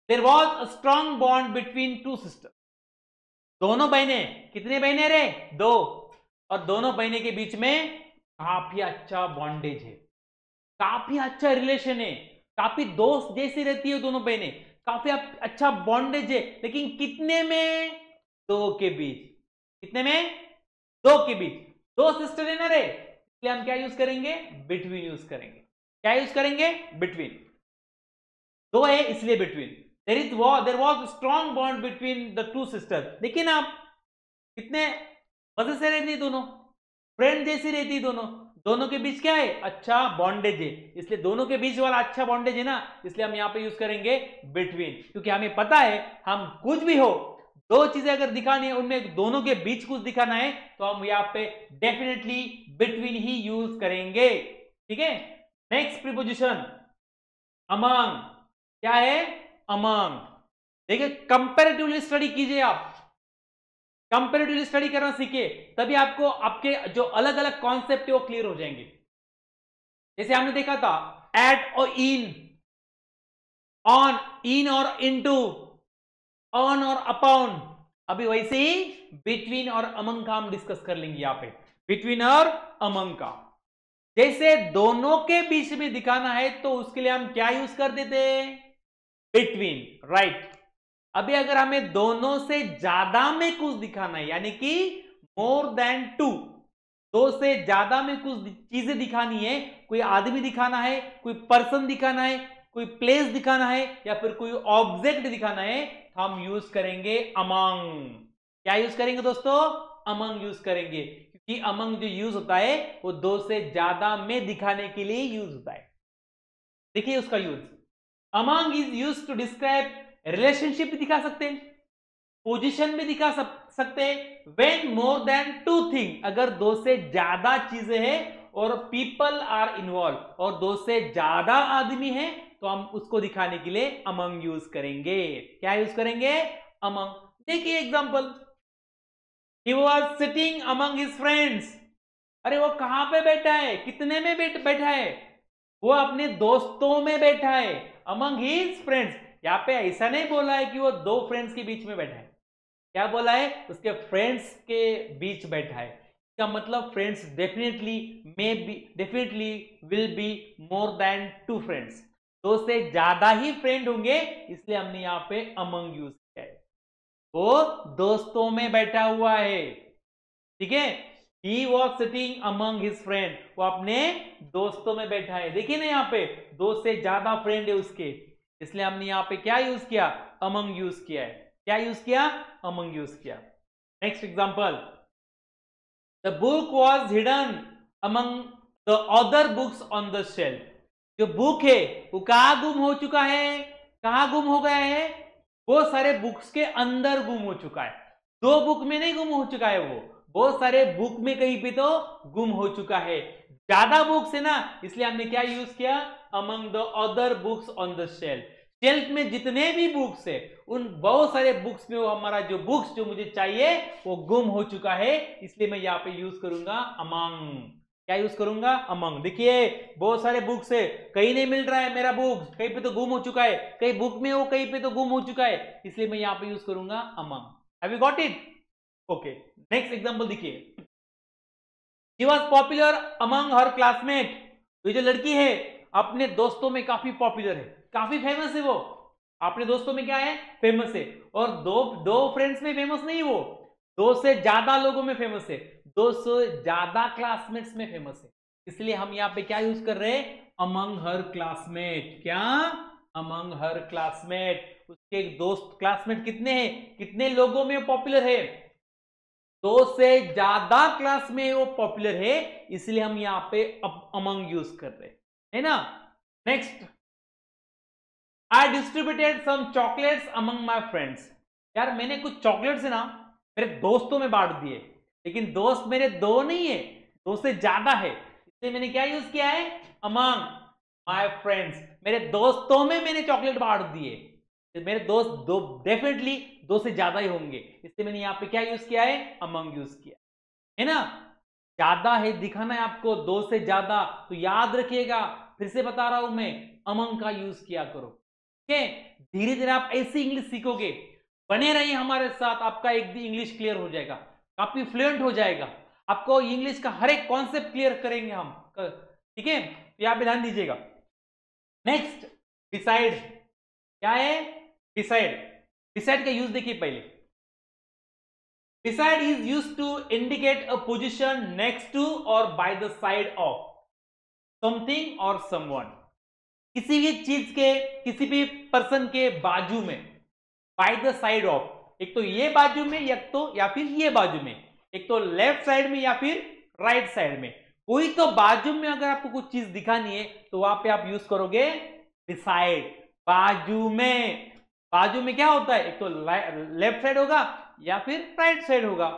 there was a strong bond between two sisters. दोनों बहनें, कितने बहनें रे, दो, और दोनों बहनें के बीच में काफी अच्छा बॉन्डेज है, काफी अच्छा रिलेशन है, काफी दोस्त जैसी रहती है दोनों बहनें, काफी अच्छा बॉन्डेज है, लेकिन कितने में, दो के बीच, कितने में, दो के बीच, दो सिस्टर है ना रे, इसलिए हम क्या यूज करेंगे, बिटवीन यूज करेंगे। क्या यूज करेंगे? बिटवीन। दो है इसलिए between. There was strong bond between the two sisters. देखिए ना आप, कितने मजे से रहती दोनों, फ्रेंड जैसी रहती दोनों। दोनों के बीच क्या है? अच्छा बॉन्डेज है, इसलिए दोनों के बीच वाला अच्छा बॉन्डेज है ना, इसलिए हम यहां पे यूज करेंगे बिटवीन। क्योंकि हमें पता है हम कुछ भी हो, दो चीजें अगर दिखानी है, उनमें दोनों के बीच कुछ दिखाना है, तो हम यहाँ पे डेफिनेटली बिटवीन ही यूज करेंगे। ठीक है। Next preposition among. क्या है? अमंग। देखिए कंपैरेटिवली स्टडी कीजिए आप, कंपैरेटिवली स्टडी करना सीखिए, तभी आपको आपके जो अलग अलग कॉन्सेप्ट है वो क्लियर हो जाएंगे। जैसे हमने देखा था एट और इन, ऑन, इन और इनटू, ऑन और अपॉन। अभी वैसे ही बिटवीन और अमंग का हम डिस्कस कर लेंगे यहां पे, बिटवीन और अमंग का। जैसे दोनों के बीच में दिखाना है तो उसके लिए हम क्या यूज कर देते हैं? Between, right. अभी अगर हमें दोनों से ज्यादा में कुछ दिखाना है, यानी कि मोर देन टू, दो से ज्यादा में कुछ चीजें दिखानी है, कोई आदमी दिखाना है, कोई पर्सन दिखाना है, कोई प्लेस दिखाना है, या फिर कोई ऑब्जेक्ट दिखाना है, तो हम यूज करेंगे अमंग। क्या यूज करेंगे दोस्तों? अमंग यूज करेंगे, क्योंकि अमंग जो यूज होता है वो दो से ज्यादा में दिखाने के लिए यूज होता है। देखिए उसका use, among is use to describe relationship भी दिखा सकते हैं, पोजीशन भी दिखा सकते हैं। When more than two thing, अगर दो से ज्यादा चीजें हैं और पीपल आर इन्वॉल्व, और दो से ज्यादा आदमी हैं, तो हम उसको दिखाने के लिए अमंग यूज करेंगे। क्या यूज करेंगे? अमंग। देखिए example, he was sitting among his friends. अरे वो कहां पे बैठा है? कितने में बैठा है? वो अपने दोस्तों में बैठा है, अमंग हिज फ्रेंड्स। यहां पे ऐसा नहीं बोला है कि वो दो फ्रेंड्स के बीच में बैठा है, क्या बोला है? उसके फ्रेंड्स के बीच बैठा है। इसका मतलब friends definitely definitely will be more than two friends, दो से ज्यादा ही फ्रेंड होंगे, इसलिए हमने यहां पे अमंग यूज किया है। वो दोस्तों में बैठा हुआ है। ठीक है। He was sitting among his friend, वो अपने दोस्तों में बैठा है। देखिए ना यहाँ पे दो से ज्यादा फ्रेंड है उसके, इसलिए हमने यहाँ पे क्या यूज किया? अमंग यूज किया है। क्या यूज किया? अमंग यूज किया। Next example, the book was hidden among the other books on the shelf. जो बुक है वो कहां गुम हो चुका है? कहां गुम हो गया है? वो सारे बुक्स के अंदर गुम हो चुका है, दो बुक में नहीं गुम हो चुका है, वो बहुत सारे बुक में कहीं पे तो गुम हो चुका है। ज्यादा बुक्स है ना, इसलिए हमने क्या यूज किया? Among the other books on the shelf. Shelf में जितने भी बुक्स है, उन बहुत सारे बुक्स में वो हमारा जो बुक्स जो मुझे चाहिए वो गुम हो चुका है, इसलिए मैं यहाँ पे यूज करूंगा अमंग। क्या यूज करूंगा? अमंग। देखिए बहुत सारे बुक्स है, कहीं नहीं मिल रहा है मेरा बुक, कहीं पे तो गुम हो चुका है, कहीं बुक में हो कहीं पे तो गुम हो चुका है, इसलिए मैं यहाँ पे यूज करूंगा among. Have you got it? Okay. Next example देखिए, she was popular among her classmate. ये जो लड़की है अपने दोस्तों में काफी पॉपुलर है, काफी फेमस है वो, अपने दोस्तों में क्या है? फेमस है। और दो दो फ्रेंड्स में फेमस नहीं, वो दो से ज्यादा लोगों में फेमस है, दो से ज्यादा क्लासमेट्स में फेमस है, इसलिए हम यहाँ पे क्या यूज कर रहे हैं? Among her classmate. क्या? Among her classmate. उसके दोस्त क्लासमेट कितने हैं? कितने लोगों में पॉपुलर है? दो से ज्यादा क्लास में वो पॉपुलर है, इसलिए हम यहां पे अमंग यूज कर रहे हैं, है ना। Next, I distributed some chocolates among my friends. यार मैंने कुछ चॉकलेट्स है ना मेरे दोस्तों में बांट दिए, लेकिन दोस्त मेरे दो नहीं है, दो से ज्यादा है, इसलिए मैंने क्या यूज किया है? Among my friends. मेरे दोस्तों में मैंने चॉकलेट बांट दिए, मेरे दोस्त दो डेफिनेटली दो से ज्यादा ही होंगे, इसलिए मैंने यहां पे क्या यूज किया है? अमंग यूज किया है ना। ज्यादा है दिखाना है आपको, दो से ज्यादा, तो याद रखिएगा, फिर से बता रहा हूं मैं, अमंग का यूज किया करो। ठीक है। धीरे धीरे आप ऐसी इंग्लिश सीखोगे, बने रहिए हमारे साथ, आपका एक दिन इंग्लिश क्लियर हो जाएगा, काफी फ्लुएंट हो जाएगा, आपको इंग्लिश का हर एक कॉन्सेप्ट क्लियर करेंगे हम। ठीक है, यहां पे ध्यान दीजिएगा। Next, beside. क्या है? डिसाइड। डिसाइड का यूज देखिए पहले, beside is used to indicate a position next to or by the side of. Something or someone, किसी भी चीज के, किसी भी पर्सन के बाजू में, बाय द साइड ऑफ, एक तो ये बाजू में या फिर ये बाजू में, एक तो लेफ्ट साइड में या फिर राइट साइड में, कोई तो बाजू में अगर आपको कुछ चीज दिखानी है तो वहां पे आप यूज करोगे बिसाइड। बाजू में, बाजू में क्या होता है, एक तो लेफ्ट साइड होगा या फिर राइट साइड होगा।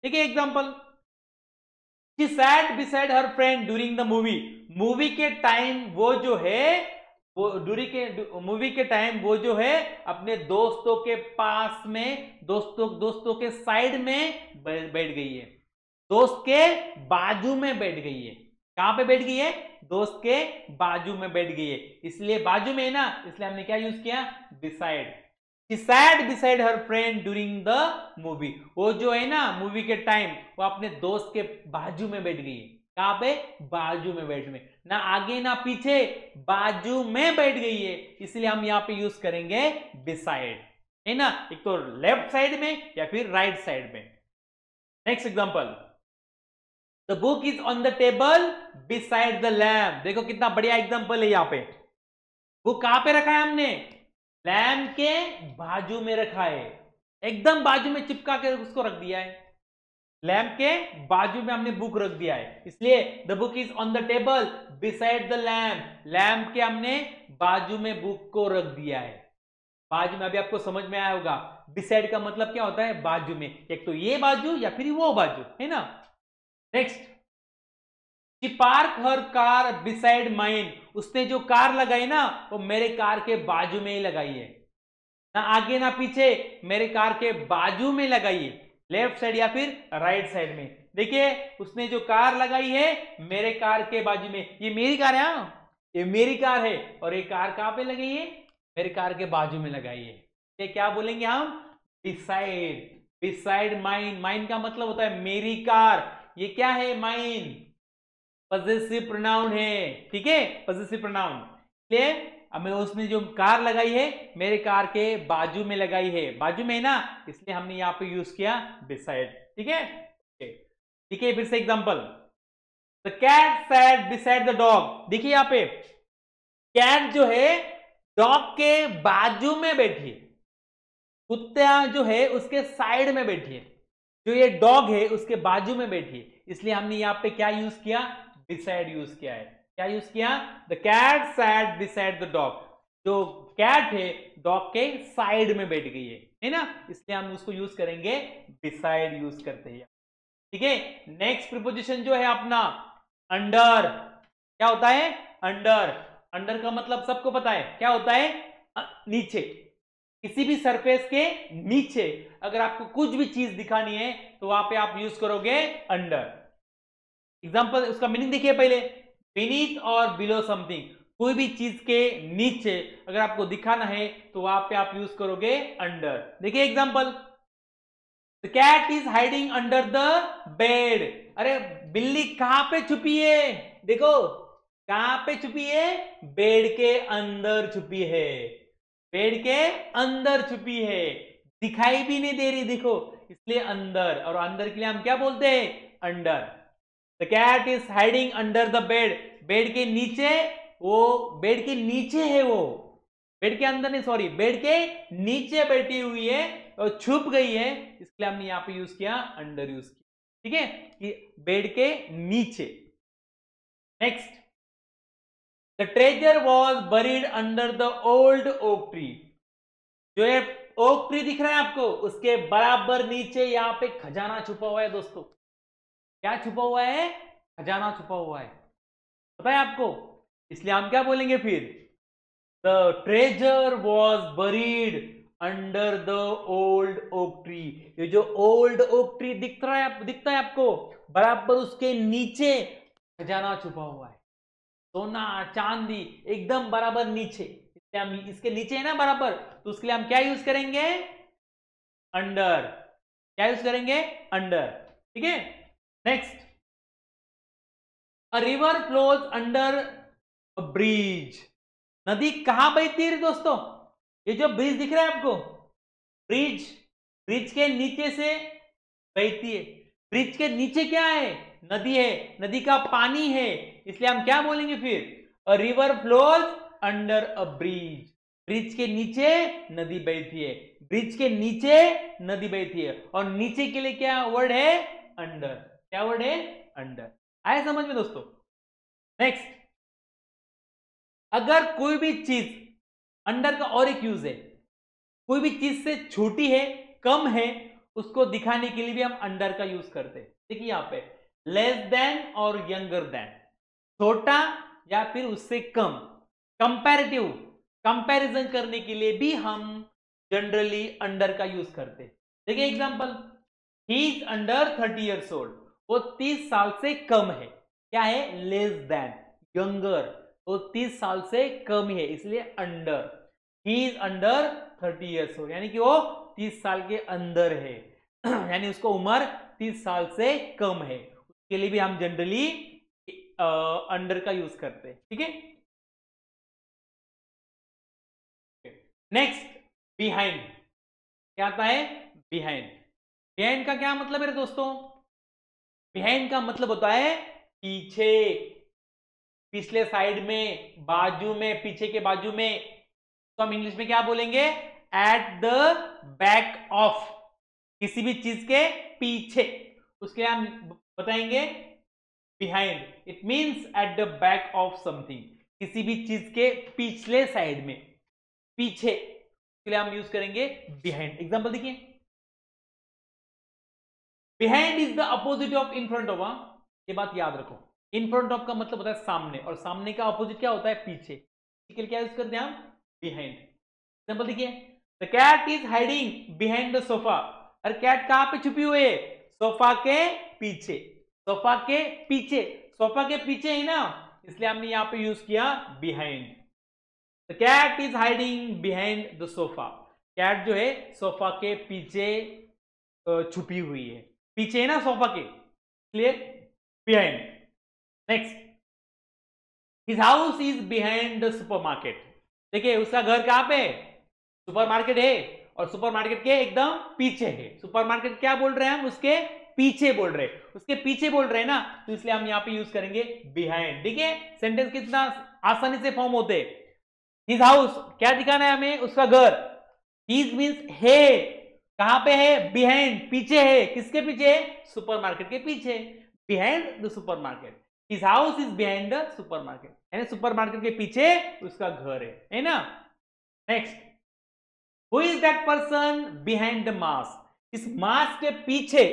ठीक है, example, she set beside her friend during the movie. Movie के टाइम वो जो है, वो मूवी के टाइम वो जो है अपने दोस्तों के पास में, दोस्तों के साइड में बैठ गई है, दोस्त के बाजू में बैठ गई है। कहां पे बैठ गई है, दोस्त के बाजू में बैठ गई है, इसलिए बाजू में है ना, इसलिए हमने क्या यूज किया, beside. She sat beside her friend during the movie। वो जो है ना मूवी के टाइम वो अपने दोस्त के बाजू में बैठ गई है। कहां पे, बाजू में बैठ में, ना आगे ना पीछे, बाजू में बैठ गई है, इसलिए हम यहां पे यूज करेंगे बिसाइड, है ना, एक तो लेफ्ट साइड में या फिर राइट साइड में। Next example, the book is on the table beside the lamp. देखो कितना बढ़िया एग्जांपल है, यहां पे बुक कहां पे रखा है हमने, लैम्प के बाजू में रखा है, एकदम बाजू में चिपका के उसको रख दिया है, लैम्प के बाजू में हमने बुक रख दिया है, इसलिए the book is on the table beside the lamp. Lamp के हमने बाजू में बुक को रख दिया है, बाजू में। अभी आपको समझ में आया होगा बिसाइड का मतलब क्या होता है, बाजू में, एक तो ये बाजू या फिर वो बाजू, है ना। Next, she park her car beside mine. उसने जो कार लगाई ना वो मेरे कार के बाजू में ही लगाई है, ना आगे ना पीछे, मेरे कार के बाजू में लगाई है, लेफ्ट साइड या फिर राइट साइड में। देखिए उसने जो कार लगाई है मेरे कार के बाजू में, ये मेरी कार है, ये मेरी कार है, और ये कार कहां पे लगाई है, मेरे कार के बाजू में लगाई है, ये क्या बोलेंगे हम, बिसाइड। बिसाइड माइन, माइन का मतलब होता है मेरी कार, ये क्या है, माइन, पजेसिव प्रोनाउन है, ठीक है, पजेसिव प्रोनाउन। इसलिए हमें उसने जो कार लगाई है मेरे कार के बाजू में लगाई है, बाजू में है ना, इसलिए हमने यहां पे यूज किया बिसाइड। ठीक है, ठीक है, फिर से example, the cat sat beside the dog. देखिए यहां पे कैट जो है डॉग के बाजू में बैठी है, कुत्ता जो है उसके साइड में बैठी है, जो ये डॉग है उसके बाजू में बैठी है, इसलिए हमने यहां पे क्या यूज किया, बिसाइड यूज किया है। क्या यूज किया, the cat sat beside the dog. जो कैट है डॉग के साइड में बैठ गई है ना, इसलिए हम उसको यूज करेंगे बिसाइड यूज करते हैं। ठीक है, नेक्स्ट प्रीपोजिशन जो है अपना अंडर। क्या होता है, अंडर। अंडर का मतलब सबको पता है, क्या होता है, नीचे, किसी भी सरफेस के नीचे अगर आपको कुछ भी चीज दिखानी है तो वहां पे आप यूज करोगे अंडर। एग्जांपल, उसका मीनिंग देखिए पहले, बीनीथ और बिलो समथिंग, कोई भी चीज के नीचे अगर आपको दिखाना है तो वहां पे आप यूज करोगे अंडर। देखिए example, the cat is hiding under the bed. अरे बिल्ली कहां पे छुपी है, देखो कहां पे छुपी है, बेड के अंदर छुपी है, बेड के अंदर छुपी है, दिखाई भी नहीं दे रही, देखो, इसलिए अंदर, और अंदर के लिए हम क्या बोलते हैं, under. The cat is hiding under the bed, bed के नीचे, वो बेड के नीचे है, वो बेड के अंदर नहीं, सॉरी, बेड के नीचे बैठी हुई है और छुप गई है, इसलिए हमने यहां पे यूज किया अंडर यूज किया। ठीक है, कि बेड के नीचे। Next, the treasure was buried under the old oak tree. जो ये ओक ट्री दिख रहा है आपको उसके बराबर नीचे यहां पे खजाना छुपा हुआ है दोस्तों। क्या छुपा हुआ है, खजाना छुपा हुआ है, पता है आपको, इसलिए हम क्या बोलेंगे फिर, the treasure was buried under the old oak tree. ये जो ओल्ड ओक ट्री दिखता है आपको, बराबर उसके नीचे खजाना छुपा हुआ है, सोना चांदी एकदम बराबर नीचे, इसलिए हम इसके नीचे है ना बराबर, तो उसके लिए हम क्या यूज करेंगे, अंडर। क्या यूज करेंगे, अंडर। ठीक है, next, a river flows under a bridge. नदी कहां बहती है दोस्तों, ये जो ब्रिज दिख रहा है आपको, ब्रिज, ब्रिज के नीचे से बहती है। ब्रिज के नीचे क्या है, नदी है, नदी का पानी है, इसलिए हम क्या बोलेंगे फिर, a river flows under a bridge, bridge के नीचे नदी बहती है, ब्रिज के नीचे नदी बहती है, और नीचे के लिए क्या वर्ड है, अंडर, क्या वर्ड है, अंडर। आया समझ में दोस्तों। नेक्स्ट, अगर कोई भी चीज, अंडर का और एक यूज है, कोई भी चीज से छोटी है, कम है, उसको दिखाने के लिए भी हम अंडर का यूज करते हैं। देखिए यहां पे लेस देन और यंगर देन, छोटा या फिर उससे कम, कंपैरेटिव, कंपैरिजन करने के लिए भी हम जनरली अंडर का यूज करते हैं। देखिए example, he is under 30 years old, वो 30 साल से कम है, क्या है, लेस देन, यंगर, वो 30 साल से कम है, इसलिए under, he is under 30 years old, यानी कि वो 30 साल के अंदर है यानी उसको उम्र 30 साल से कम है, उसके लिए भी हम जनरली अंडर का यूज करते हैं। ठीक है, नेक्स्ट, बिहाइंड, क्या आता है, बिहाइंड। बिहाइंड का क्या मतलब है दोस्तों, बिहाइंड का मतलब होता है पीछे, पिछले साइड में, बाजू में, पीछे के बाजू में, तो हम इंग्लिश में क्या बोलेंगे, एट द बैक ऑफ, किसी भी चीज के पीछे, उसके हम बताएंगे behind, it means at the back of something, किसी भी चीज के पिछले साइड में, पीछे, इसके लिए हम यूज करेंगे बिहाइंड। एग्जांपल देखिए, behind is the opposite of in front of, ये बात याद रखो, इन फ्रंट ऑफ का मतलब होता है सामने, और सामने का अपोजिट क्या होता है, पीछे, इसके लिए क्या यूज करते हैं हम, बिहाइंड। एग्जांपल देखिए, the cat is hiding behind the sofa, और कैट कहां पे छुपी हुई है, सोफा के पीछे, सोफा के पीछे, सोफा के पीछे है ना, इसलिए हमने यहां पे यूज किया behind. The cat is hiding behind the sofa, cat जो है सोफा के पीछे छुपी हुई है, पीछे है ना सोफा के, इसलिए behind. Next, his house is behind the supermarket, देखिए उसका घर कहां पे है, सुपरमार्केट है, और सुपरमार्केट के एकदम पीछे है, सुपरमार्केट क्या बोल रहे हैं हम, उसके पीछे बोल रहे हैं, उसके पीछे बोल रहे हैं ना, तो इसलिए हम यहां पे यूज करेंगे बिहाइंड। ठीक है, सेंटेंस कितना आसानी से फॉर्म होते हैं। हिज हाउस, क्या दिखाना है हमें, उसका घर, हिज मींस है, कहां पे है, बिहाइंड, पीछे है, किसके पीछे, सुपरमार्केट के पीछे, behind the supermarket, his house is behind the supermarket, यानी सुपरमार्केट के पीछे उसका घर है ना। Next, who is that person behind the mask, इस मास्क के पीछे,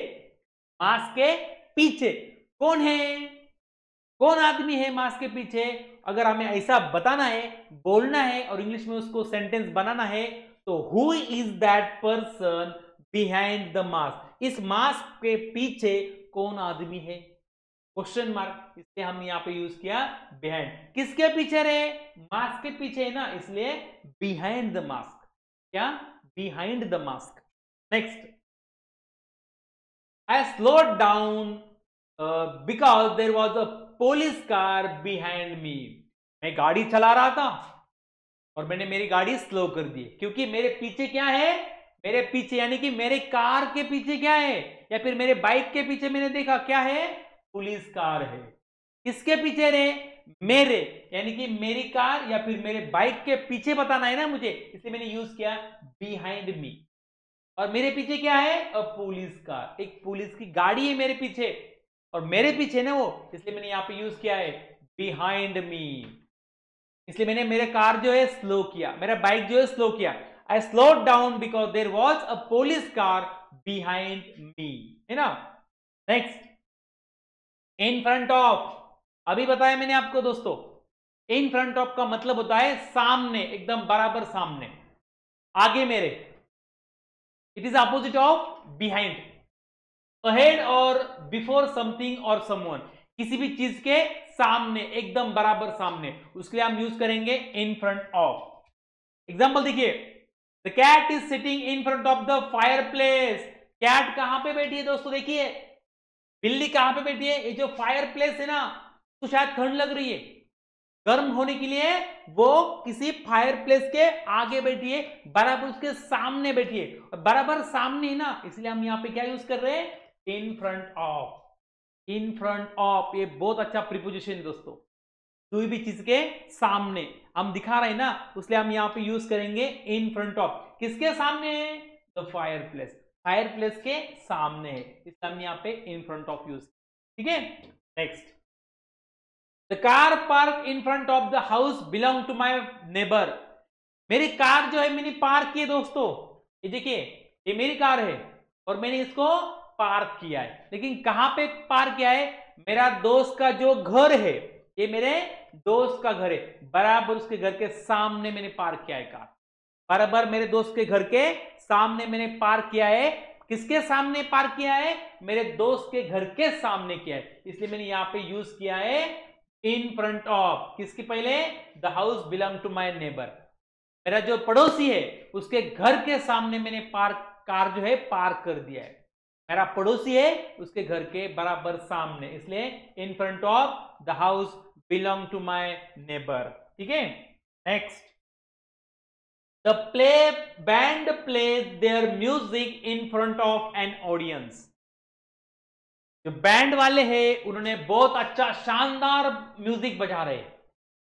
मास्क के पीछे कौन है, कौन आदमी है मास्क के पीछे, अगर हमें ऐसा बताना है, बोलना है, और इंग्लिश में उसको सेंटेंस बनाना है, तो who is that person behind the mask, इस मास्क के पीछे कौन आदमी है, क्वेश्चन मार्क, इसलिए हम यहां पे यूज किया बिहाइंड। किसके पीछे रे, मास्क के पीछे है ना, इसलिए बिहाइंड द मास्क, क्या, behind the mask. Next, I slowed down because there was a police car behind me, मैं गाड़ी चला रहा था और मैंने मेरी गाड़ी स्लो कर दी, क्योंकि मेरे पीछे क्या है, मेरे पीछे यानी कि मेरे कार के पीछे क्या है, या फिर मेरे बाइक के पीछे मैंने देखा क्या है, पुलिस कार है। किसके पीछे रे, मेरे, यानी कि मेरी कार या फिर मेरे बाइक के पीछे बताना है ना मुझे, इसलिए मैंने यूज किया बिहाइंड मी, और मेरे पीछे क्या है, अ पुलिस कार, एक पुलिस की गाड़ी है मेरे पीछे, और मेरे पीछे ना वो, इसलिए मैंने यहां पे यूज किया है बिहाइंड मी, इसलिए मैंने मेरे कार जो है स्लो किया, मेरा बाइक जो है स्लो किया, I slowed down because there was a police car behind me, है ना। नेक्स्ट, इन फ्रंट ऑफ, अभी बताया मैंने आपको दोस्तों, इन फ्रंट ऑफ का मतलब होता है सामने, एकदम बराबर सामने, आगे मेरे, it is opposite of behind, ahead और बिफोर समथिंग और समवन, किसी भी चीज के सामने, एकदम बराबर सामने, उसके लिए हम यूज करेंगे इन फ्रंट ऑफ। एग्जांपल देखिए, the cat is sitting in front of the fireplace, cat कहां पे बैठी है दोस्तों, देखिए बिल्ली कहां पे बैठी है, ये जो फायर प्लेस है ना, तो शायद ठंड लग रही है, गर्म होने के लिए वो किसी फायर प्लेस के आगे बैठी है, बराबर उसके सामने बैठी है, और बराबर सामने है ना, इसलिए हम यहां पे क्या यूज कर रहे हैं, इन front of. In front of, ये बहुत अच्छा प्रीपोजिशन है दोस्तों। कोई भी चीज के सामने हम दिखा रहे हैं ना, इसलिए हम यहाँ पे यूज करेंगे इन फ्रंट ऑफ। किसके सामने है? The fire place, fire place के सामने है, इसलिए हम यहाँ पे इन फ्रंट ऑफ यूज। ठीक है, next. The car park in front of the house belong to my neighbour. मेरी कार जो है मैंने पार्क की है दोस्तों, ये देखिए ये मेरी कार है और मैंने इसको पार्क किया है, लेकिन कहां पे पार्क किया है? मेरा दोस्त का जो घर है, ये मेरे दोस्त का घर है, बराबर उसके घर के सामने मैंने पार्क किया है कार, बराबर मेरे दोस्त के घर के सामने मैंने पार्क किया है। किसके सामने पार्क किया है? मेरे दोस्त के घर के सामने किया है, इसलिए मैंने यहां पे यूज किया है इन फ्रंट ऑफ। किसके पहले? The house belong to my neighbour, मेरा जो पड़ोसी है उसके घर के सामने मैंने कार जो है पार्क कर दिया है। मेरा पड़ोसी है उसके घर के बराबर सामने, इसलिए in front of the house belong to my neighbour. ठीक है, next. The play band plays there music in front of an audience. जो बैंड वाले हैं उन्होंने बहुत अच्छा शानदार म्यूजिक बजा रहे हैं।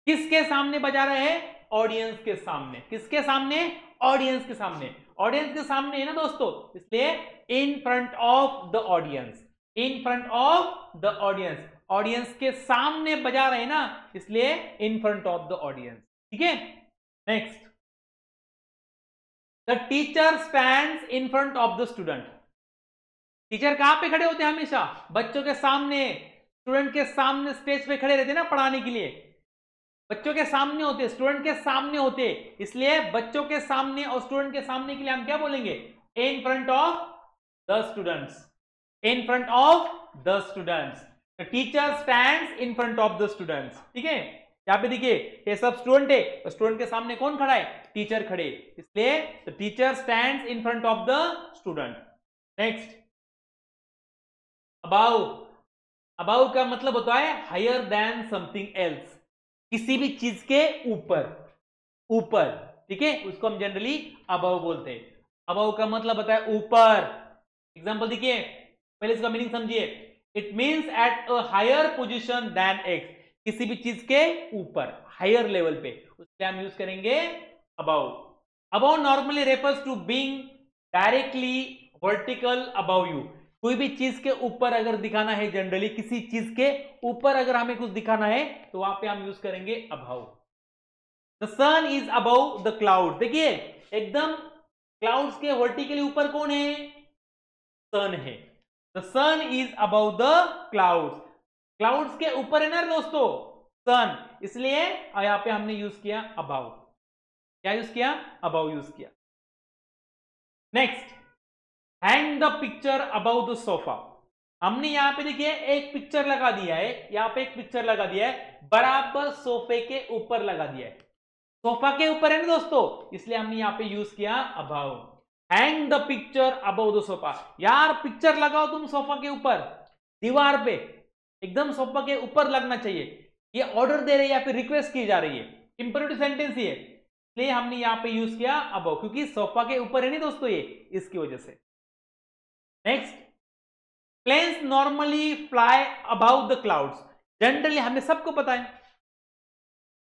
किसके सामने बजा रहे हैं? ऑडियंस के सामने। किसके सामने? ऑडियंस के सामने। ऑडियंस के सामने है ना दोस्तों, इसलिए in front of the audience, in front of the audience, audience के सामने बजा रहे हैं ना, इसलिए in front of the audience. ठीक है, next. The teacher stands in front of the student. Teacher कहां पे खड़े होते हैं? हमेशा बच्चों के सामने, स्टूडेंट के सामने स्टेज पे खड़े रहते हैं ना पढ़ाने के लिए, बच्चों के सामने होते, स्टूडेंट के सामने होते, इसलिए बच्चों के सामने और स्टूडेंट के सामने के लिए हम क्या बोलेंगे? इन front of the students, in front of the students. Teacher stands in front of the students. ठीक है, यहां पे देखिए ये सब स्टूडेंट है, तो स्टूडेंट के सामने कौन खड़ा है? टीचर खड़े, इसलिए teacher stands in front of the student. Next, above. Above का मतलब होता है हायर देन समथिंग एल्स, किसी भी चीज के ऊपर, ऊपर। ठीक है, उसको हम जनरली अबव बोलते हैं। अबव का मतलब होता है ऊपर। एग्जांपल देखिए, पहले इसका मीनिंग समझिए। It means at a higher position than X, किसी भी चीज के ऊपर, हायर लेवल पे, उसके हम यूज करेंगे above. Above normally refers to being directly vertical above you, कोई भी चीज के ऊपर अगर दिखाना है, जनरली किसी चीज के ऊपर अगर हमें कुछ दिखाना है तो वहां पे हम यूज करेंगे above. The sun is above the cloud. देखिए एकदम क्लाउड्स के वर्टिकली ऊपर कौन है? सन है। The sun is above the clouds, clouds के ऊपर है ना दोस्तों सन, इसलिए यहां पे हमने यूज किया अबव। क्या यूज किया? अबव यूज किया। Next, hang the picture above the sofa. हमने यहां पे देखिए एक पिक्चर लगा दिया है, यहां पे एक पिक्चर लगा दिया है, बराबर सोफे के ऊपर लगा दिया है, सोफा के ऊपर है ना दोस्तों, इसलिए हमने यहां पे यूज किया above. Hang the picture above the sofa, यार पिक्चर लगाओ तुम सोफा के ऊपर, दीवार पे, एकदम सोफा के ऊपर लगना चाहिए। ये ऑर्डर दे रही है या फिर रिक्वेस्ट की जा रही है, इंपेरेटिव सेंटेंस ही है, इसलिए हमने यहां पे यूज किया अबाउ, क्योंकि सोफा के ऊपर है नहीं दोस्तों ये, इसकी वजह से। Next, planes normally fly about the clouds. Generally हमें सबको पता है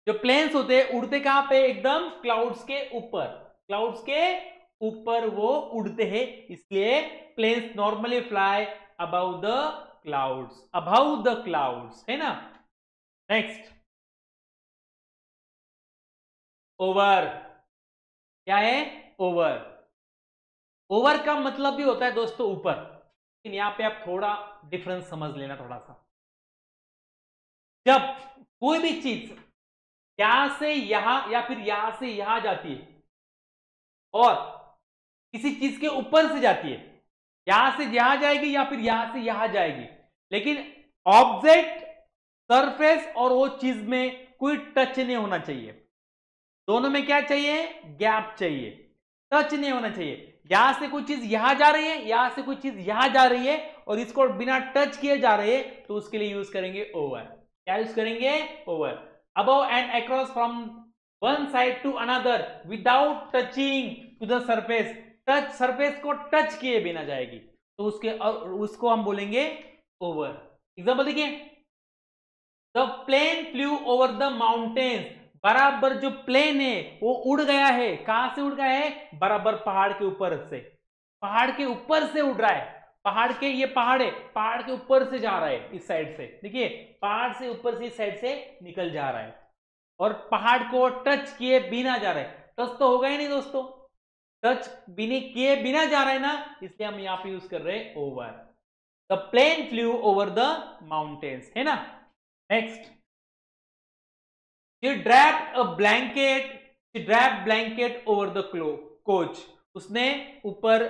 जो प्लेन्स होते हैं उड़ते कहां पे? एकदम क्लाउड्स के ऊपर, क्लाउड्स के ऊपर वो उड़ते हैं, इसलिए planes normally fly about the clouds, about the clouds, है ना। Next, over. क्या है? ओवर। ओवर का मतलब भी होता है दोस्तों ऊपर, लेकिन यहां पे आप थोड़ा डिफरेंस समझ लेना थोड़ा सा। जब कोई भी चीज यहां से यहां या फिर यहां से यहां जाती है और किसी चीज के ऊपर से जाती है, यहां से यहां जाएगी या फिर यहां से यहां जाएगी, लेकिन ऑब्जेक्ट, सरफेस और वो चीज में कोई टच नहीं होना चाहिए। दोनों में क्या चाहिए? गैप चाहिए, टच नहीं होना चाहिए। यहां से कोई चीज यहां जा रही है, यहां से कोई चीज यहां जा रही है और इसको बिना टच किए जा रही है, तो उसके लिए यूज करेंगे ओवर। क्या यूज करेंगे? Over. Above and across from one side to another without touching to the surface, touch, surface को टच किए बिना जाएगी, तो उसको हम बोलेंगे ओवर। एग्जाम्पल देखिए, the plane flew over the mountains, बराबर जो प्लेन है वो उड़ गया है, कहां से उड़ गया है, बराबर पहाड़ के ऊपर से, पहाड़ के ऊपर से उड़ रहा है, पहाड़ के, ये पहाड़ है, पहाड़ के ऊपर से जा रहा है इस साइड से, देखिए पहाड़ से ऊपर से इस साइड से निकल जा रहा है और पहाड़ को टच किए बिना जा रहा है, टच तो होगा ही नहीं दोस्तों, टच बिना किए बिना जा रहा है ना, इसलिए हम यहां पे यूज कर रहे हैं over. The plane flew over the mountains, है ना। Next, she draped a blanket, she draped blanket over the coach, उसने ऊपर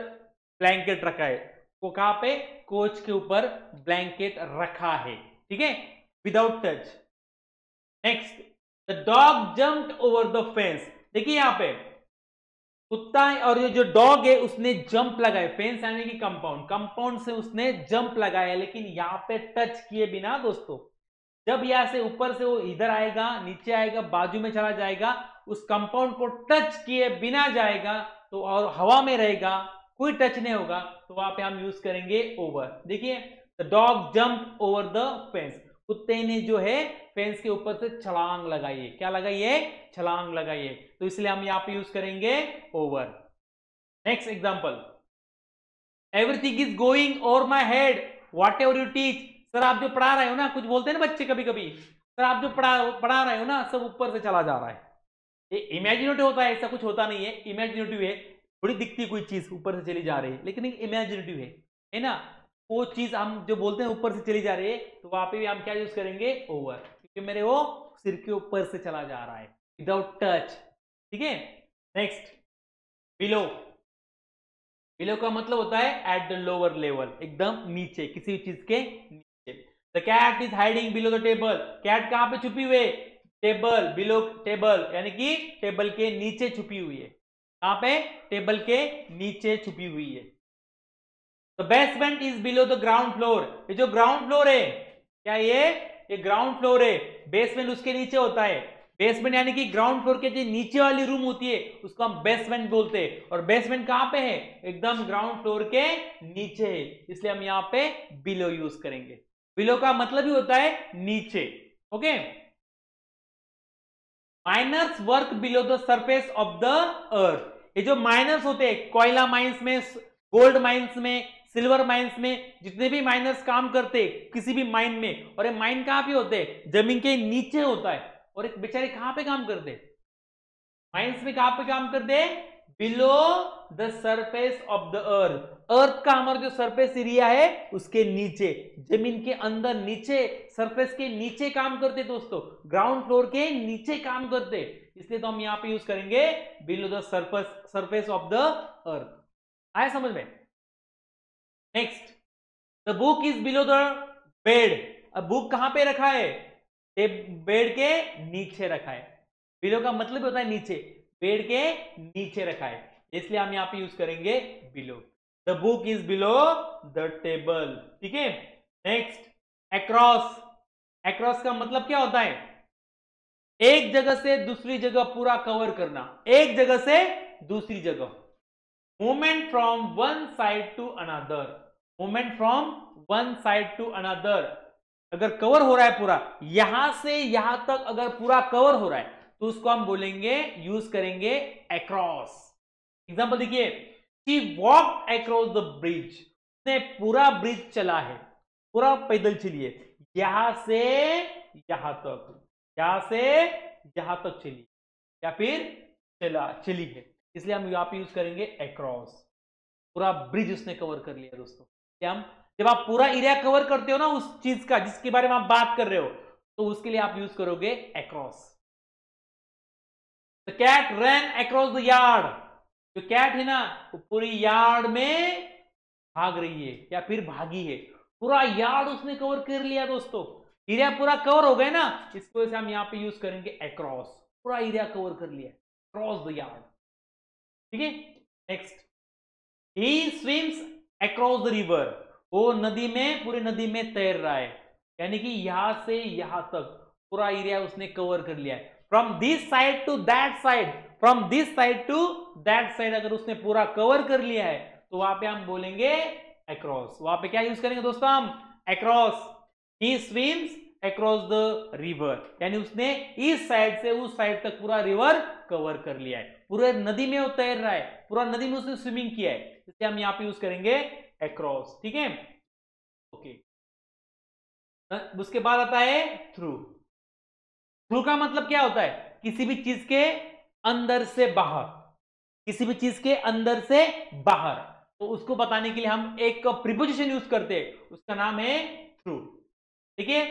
ब्लैंकेट रखा है, वो कहां पे, कोच के ऊपर ब्लैंकेट रखा है, ठीक है, without touch. Next, the dog jumped over the fence, देखिए यहां पे कुत्ता और ये जो डॉग है उसने जंप लगाया, फेंस यानी कि कंपाउंड, कंपाउंड से उसने जंप लगाया, लेकिन यहां पे टच किए बिना दोस्तों, जब यहां से ऊपर से वो इधर आएगा, नीचे आएगा, बाजू में चला जाएगा, उस कंपाउंड को टच किए बिना जाएगा तो, और हवा में रहेगा, कोई टच नहीं होगा, तो वहां पे हम यूज करेंगे ओवर। देखिए, the dog jump over the fence, कुत्ते ने जो है फेंस के ऊपर से छलांग लगाई है, क्या लगाई है, छलांग लगाई है, तो इसलिए हम यहां पे यूज करेंगे over. Next example, everything is going over my head what ever you teach, sir आप जो पढ़ा रहे हो ना, कुछ बोलते हैं ना बच्चे कभी कभी, सर आप जो पढ़ा रहे हो ना सब ऊपर से चला जा रहा है, ये इमेजिनेटिव होता है, ऐसा कुछ होता नहीं है, इमेजिनेटिव है, थोड़ी दिखती कोई चीज ऊपर से चली जा रही है, लेकिन इमेजिनेटिव है ना, वो चीज हम जो बोलते हैं ऊपर से चली जा रही है, तो वहां पे भी हम क्या यूज करेंगे ओवर, क्योंकि मेरे वो सिर के ऊपर से चला जा रहा है विदाउट टच, ठीक है। नेक्स्ट, बिलो, बिलो का मतलब होता है एट द लोअर लेवल, एकदम नीचे, किसी चीज के नीचे। The cat is hiding below the table, cat कहां पे छुपी हुई है, टेबल, बिलो टेबल, यानी कि टेबल के नीचे छुपी हुई है, कहां पे, टेबल के नीचे छुपी हुई है। The basement is below the ground floor, ये जो ग्राउंड फ्लोर है, क्या ये ग्राउंड फ्लोर है, बेसमेंट उसके नीचे होता है, बेसमेंट यानी कि ग्राउंड फ्लोर के जो नीचे वाली रूम होती है उसको हम बेसमेंट बोलते हैं, और बेसमेंट कहां पे है, एकदम ग्राउंड फ्लोर के नीचे है, इसलिए हम यहां पे बिलो यूज करेंगे, बिलो का मतलब ही होता है नीचे, okay. Miners work below the surface of the earth, ये जो माइनर्स होते हैं, कोयला माइंस में, गोल्ड माइंस में, सिल्वर माइंस में, जितने भी माइनर्स काम करते किसी भी माइन में, और ये माइन कहां पे होते हैं, जमीन के नीचे होता है, और एक बेचारे कहां पे काम करते, माइंस में कहां पे काम करते, below the surface of the earth, earth का हमारा जो सरफेस एरिया है उसके नीचे, जमीन के अंदर नीचे, सरफेस के नीचे काम करते दोस्तों, ग्राउंड फ्लोर के नीचे काम करते, इसलिए तो हम यहां पे यूज करेंगे below the surface of the अर्थ, आया समझ में। Next, the book is below the bed, अब बुक कहां पे रखा है, बेड के नीचे रखा है, बिलो का मतलब होता है नीचे, बेड के नीचे रखा है, इसलिए हम यहां पे यूज करेंगे below, the book is below the table, ठीक है। नेक्स्ट, अक्रॉस, अक्रॉस का मतलब क्या होता है, एक जगह से दूसरी जगह पूरा कवर करना, एक जगह से दूसरी जगह, movement from one side to another, movement from one side to another, अगर कवर हो रहा है पूरा, यहां से यहां तक अगर पूरा कवर हो रहा है तो उसको हम बोलेंगे, यूज करेंगे अक्रॉस। एग्जांपल देखिए, she walked across the bridge, उसने पूरा ब्रिज चला है, पूरा पैदल चलिए, यहां से यहां तक, यहां से यहां तक चली, या फिर चली है, इसलिए हम यहां पे यूज करेंगे अक्रॉस, पूरा ब्रिज उसने कवर कर लिया दोस्तों। क्या हम, जब आप पूरा एरिया कवर करते हो ना उस चीज का जिसके बारे में आप बात कर रहे हो, तो उसके लिए आप यूज करोगे across. The cat ran across the yard, जो कैट है ना वो पूरी यार्ड में भाग रही है या फिर भागी है, पूरा यार्ड उसने कवर कर लिया दोस्तों, एरिया पूरा कवर हो गया ना, इसकी वजह से हम यहां पे यूज करेंगे अक्रॉस, पूरा एरिया कवर कर लिया, क्रॉस द यार्ड, ठीक है। Next, he swims across the river, वो नदी में, पूरी नदी में तैर रहा है, यानी कि यहां से यहां तक पूरा एरिया उसने कवर कर लिया है, from this side to that side, from this side to that side अगर उसने पूरा कवर कर लिया है तो वहां पे हम बोलेंगे अक्रॉस, वहां पे क्या यूज करेंगे दोस्तों हम, across. He swims across the river, यानी उसने इस साइड से उस साइड तक पूरा रिवर कवर कर लिया है, पूरे नदी में वो तैर रहा है, पूरा नदी में उसने स्विमिंग किया है, इसलिए हम यहां पे यूज करेंगे अक्रॉस। ठीक है, ओके। उसके बाद आता है थ्रू। थ्रू का मतलब क्या होता है? किसी भी चीज के अंदर से बाहर, किसी भी चीज के अंदर से बाहर, तो उसको बताने के लिए हम एक प्रीपोजिशन यूज करते हैं, उसका नाम है थ्रू। ठीक है,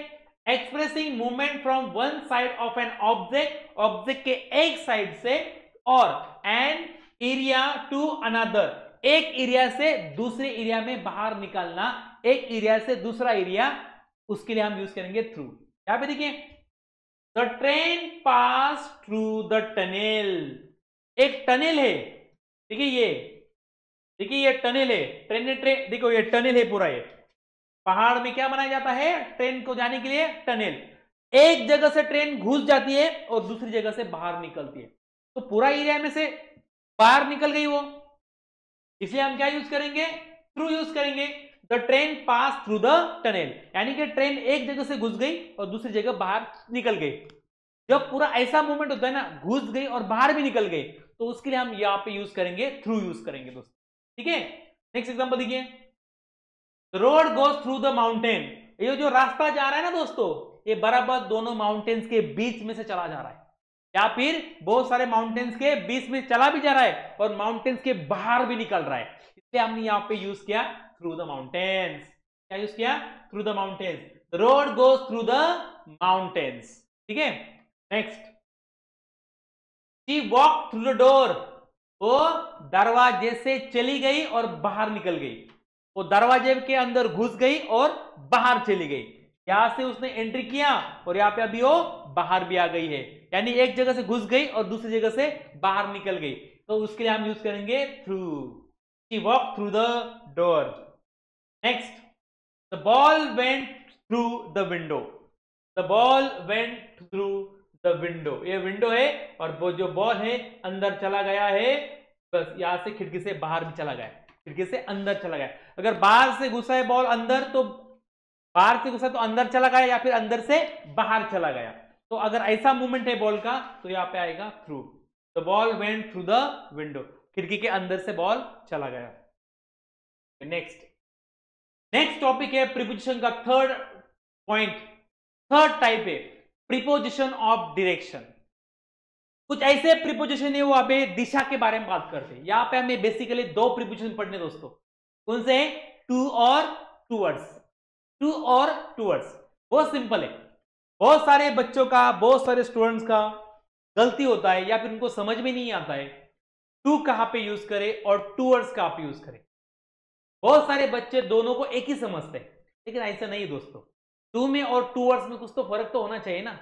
expressing movement from one side of an object, object के एक साइड से, और एन एरिया टू अनदर, एक एरिया से दूसरे एरिया में बाहर निकालना, एक एरिया से दूसरा एरिया, उसके लिए हम यूज करेंगे थ्रू। यहां पे देखिए, the train pass through the tunnel, एक टनल है, देखिए ये, देखिए ये टनल है, ट्रेन देखो ये टनल है पूरा, ये पहाड़ में क्या बनाया जाता है? ट्रेन को जाने के लिए टनल। एक जगह से ट्रेन घुस जाती है और दूसरी जगह से बाहर निकलती है, तो पूरा एरिया में से बाहर निकल गई वो, इसलिए हम क्या यूज करेंगे? थ्रू यूज करेंगे। The train pass through the tunnel, यानी कि ट्रेन एक जगह से घुस गई और दूसरी जगह बाहर निकल गई। जब पूरा ऐसा मूवमेंट होता है ना, घुस गई और बाहर भी निकल गई, तो उसके लिए हम यहां पे यूज करेंगे थ्रू यूज करेंगे दोस्तों। ठीक है, नेक्स्ट एग्जांपल देखिए, road goes through the mountain, ये जो रास्ता जा रहा है ना दोस्तों, ये बराबर दोनों माउंटेन्स के बीच में से चला जा रहा है, या फिर बहुत सारे माउंटेन्स के बीच में चला भी जा रहा है और माउंटेन्स के बाहर भी निकल रहा है, इसलिए हमने यहां पे यूज किया थ्रू द माउंटेन्स। क्या यूज किया? Through the mountains. Road goes through the mountains. ठीक है, next, she walk through the door, वो दरवाजे से चली गई और बाहर निकल गई, वो दरवाजे के अंदर घुस गई और बाहर चली गई, यहां से उसने एंट्री किया और यहां पे अभी वो बाहर भी आ गई है, यानी एक जगह से घुस गई और दूसरी जगह से बाहर निकल गई, तो उसके लिए हम यूज करेंगे through. She walk through the door. Next, the ball went through the window, the ball went through the window, ये विंडो है और वो जो बॉल है अंदर चला गया है, बस यहां से खिड़की से बाहर भी चला गया, खिड़की से अंदर चला गया। अगर बाहर से घुसा है बॉल अंदर, तो बाहर से घुसा तो अंदर चला गया, या फिर अंदर से बाहर चला गया, तो अगर ऐसा मूवमेंट है बॉल का तो यहां पे आएगा through. The ball went through the window, खिड़की के अंदर से बॉल चला गया। नेक्स्ट, नेक्स्ट टॉपिक है प्रीपोजिशन का थर्ड पॉइंट, थर्ड टाइप है प्रीपोजिशन ऑफ डायरेक्शन। कुछ ऐसे प्रीपोजिशन है वहां पे दिशा के बारे में बात करते हैं। यहां पे हमें बेसिकली दो प्रीपोजिशन पढ़ने दोस्तों, कौन से? टू और टूवर्ड्स। टू और टूवर्ड्स बहुत सिंपल है, बहुत सारे बच्चों का, बहुत सारे स्टूडेंट्स का गलती होता है या फिर उनको समझ में नहीं आता है टू कहां पे यूज करें और टूवर्ड्स कहां पे यूज करें। बहुत सारे बच्चे दोनों को एक ही समझते हैं, लेकिन ऐसा नहीं दोस्तों, टू में और टूवर्ड्स में कुछ तो फर्क तो होना चाहिए ना,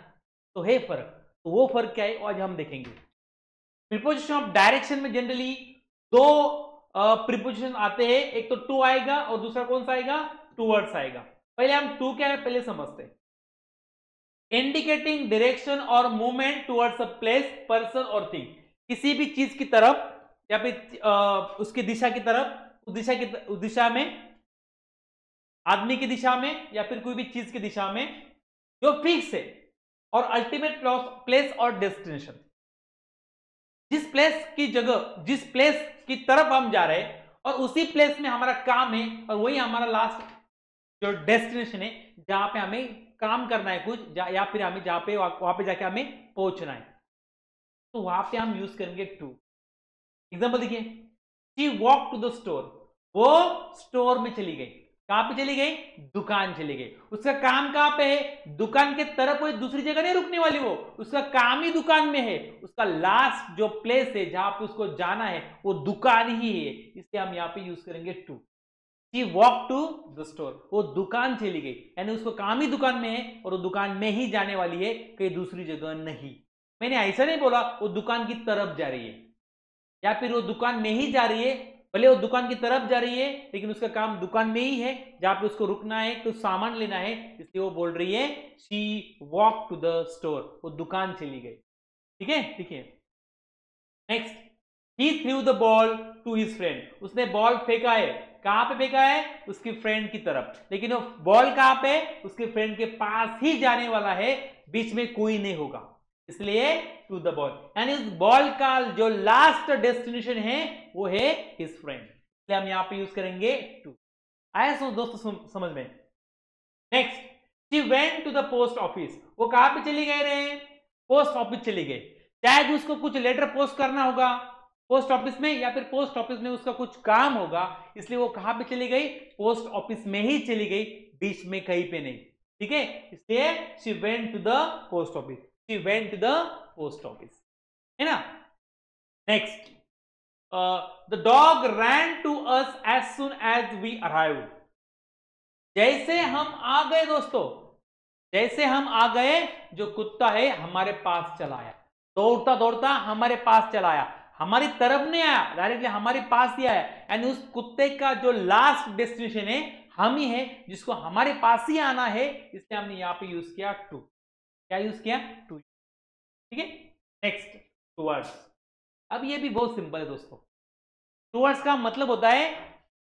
तो है फर्क, तो वो फर्क क्या है आज हम देखेंगे। प्रीपोजिशन ऑफ डायरेक्शन में जनरली दो प्रीपोजिशन आते हैं, एक तो टू आएगा और दूसरा कौन सा आएगा? टूवर्ड्स आएगा। पहले हम टू क्या है पहले समझते हैं। इंडिकेटिंग डायरेक्शन और movement towards a place, person और थिंग, किसी भी चीज की तरफ या फिर उसकी दिशा की तरफ, उस दिशा में, आदमी की दिशा में या फिर कोई भी चीज की दिशा में जो फिक्स है, और अल्टीमेट प्लेस और डेस्टिनेशन, जिस प्लेस की जगह, जिस प्लेस की तरफ हम जा रहे हैं और उसी प्लेस में हमारा काम है और वही हमारा लास्ट जो डेस्टिनेशन है, जहां पे हमें काम करना है कुछ, या फिर हमें जहां पे वहां पे जाके हमें पहुंचना है, तो वहां पे हम यूज करेंगे टू। एग्जांपल देखिए, she walk to the store, वो स्टोर में चली गई, कहां पे चली गई? दुकान चली गई। उसका काम कहां पे है? दुकान के तरफ, कोई दूसरी जगह नहीं रुकने वाली, वो उसका काम ही दुकान में है, उसका लास्ट जो प्लेस है जहां पे उसको जाना है वो दुकान ही है, इसलिए हम यहां पे यूज करेंगे to. She walk to the store, वो दुकान चली गई, यानी उसको काम ही दुकान में है और वो दुकान में ही जाने वाली है, कहीं दूसरी जगह नहीं। मैंने ऐसा नहीं बोला वो दुकान की तरफ जा रही है, या फिर वो दुकान में ही जा रही है, भले वो दुकान की तरफ जा रही है लेकिन उसका काम दुकान में ही है, जहां पे उसको रुकना है, कुछ सामान लेना है, इसलिए वो बोल रही है she walk to the store, वो दुकान चली गई। ठीक है, ठीक है। Next, he threw the ball to his friend, उसने बॉल फेंका है कहां पे फेंका है? उसकी फ्रेंड की तरफ, लेकिन वो बॉल कहां पे? उसके फ्रेंड के पास ही जाने वाला है, बीच में कोई नहीं होगा, इसलिए टू द बॉल, यानी उस बॉल का जो लास्ट डेस्टिनेशन है वो है हिज फ्रेंड, इसलिए हम यहां पे यूज करेंगे टू। आया दोस्तों समझ में? Next, she went to the post office, वो कहां पे चली गए रे? पोस्ट ऑफिस चली गई, शायद उसको कुछ लेटर पोस्ट करना होगा पोस्ट ऑफिस में, या फिर पोस्ट ऑफिस में उसका कुछ काम होगा, इसलिए वो कहां पे चली गई? पोस्ट ऑफिस में ही चली गई, बीच में कहीं पे नहीं, ठीक है, इसलिए she went to the post office, she went to the post office, है ना। Next, the dog ran to us as soon as we arrived, जैसे हम आ गए दोस्तों, जैसे हम आ गए, जो कुत्ता है हमारे पास चला आया, दौड़ता दौड़ता हमारे पास चला आया, हमारी तरफ नहीं आया, डायरेक्टली हमारे पास ही आया, यानी उस कुत्ते का जो लास्ट डेस्टिनेशन है हम ही है, जिसको हमारे पास ही आना है, इसलिए हमने यहां पे यूज किया टू। क्या यूज किया? टू, ठीक है। नेक्स्ट, टुवर्ड्स, अब ये भी बहुत सिंपल है दोस्तों। टुवर्ड्स का मतलब होता है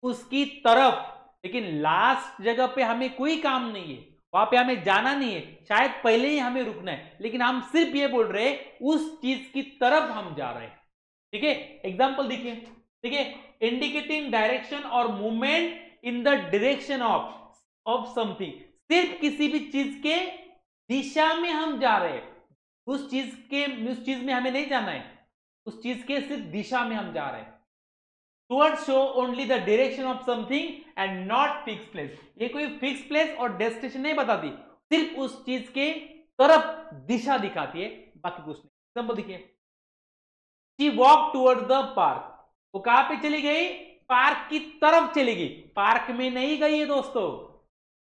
उसकी तरफ, लेकिन लास्ट जगह पे हमें कोई काम नहीं है, वहां पे हमें जाना नहीं है, शायद पहले ही हमें रुकना है, लेकिन हम सिर्फ ये बोल रहे हैं उस चीज की तरफ हम जा रहे हैं, ठीक है। एग्जांपल देखिए, देखिए, इंडिकेटिंग डायरेक्शन और movement in the direction of something, सिर्फ किसी भी चीज के दिशा में हम जा रहे हैं, उस चीज में हमें नहीं जाना है, उस चीज के सिर्फ दिशा में हम जा रहे हैं। Towards show only the direction of something and not fix place, ये कोई फिक्स प्लेस और डेस्टिनेशन नहीं बताती, सिर्फ उस चीज के तरफ दिशा दिखाती है, बाकी कुछ नहीं। एग्जांपल देखिए, she walk towards the park, वो कहां पे चली गई? पार्क की तरफ चली गई, पार्क में नहीं गई है दोस्तों,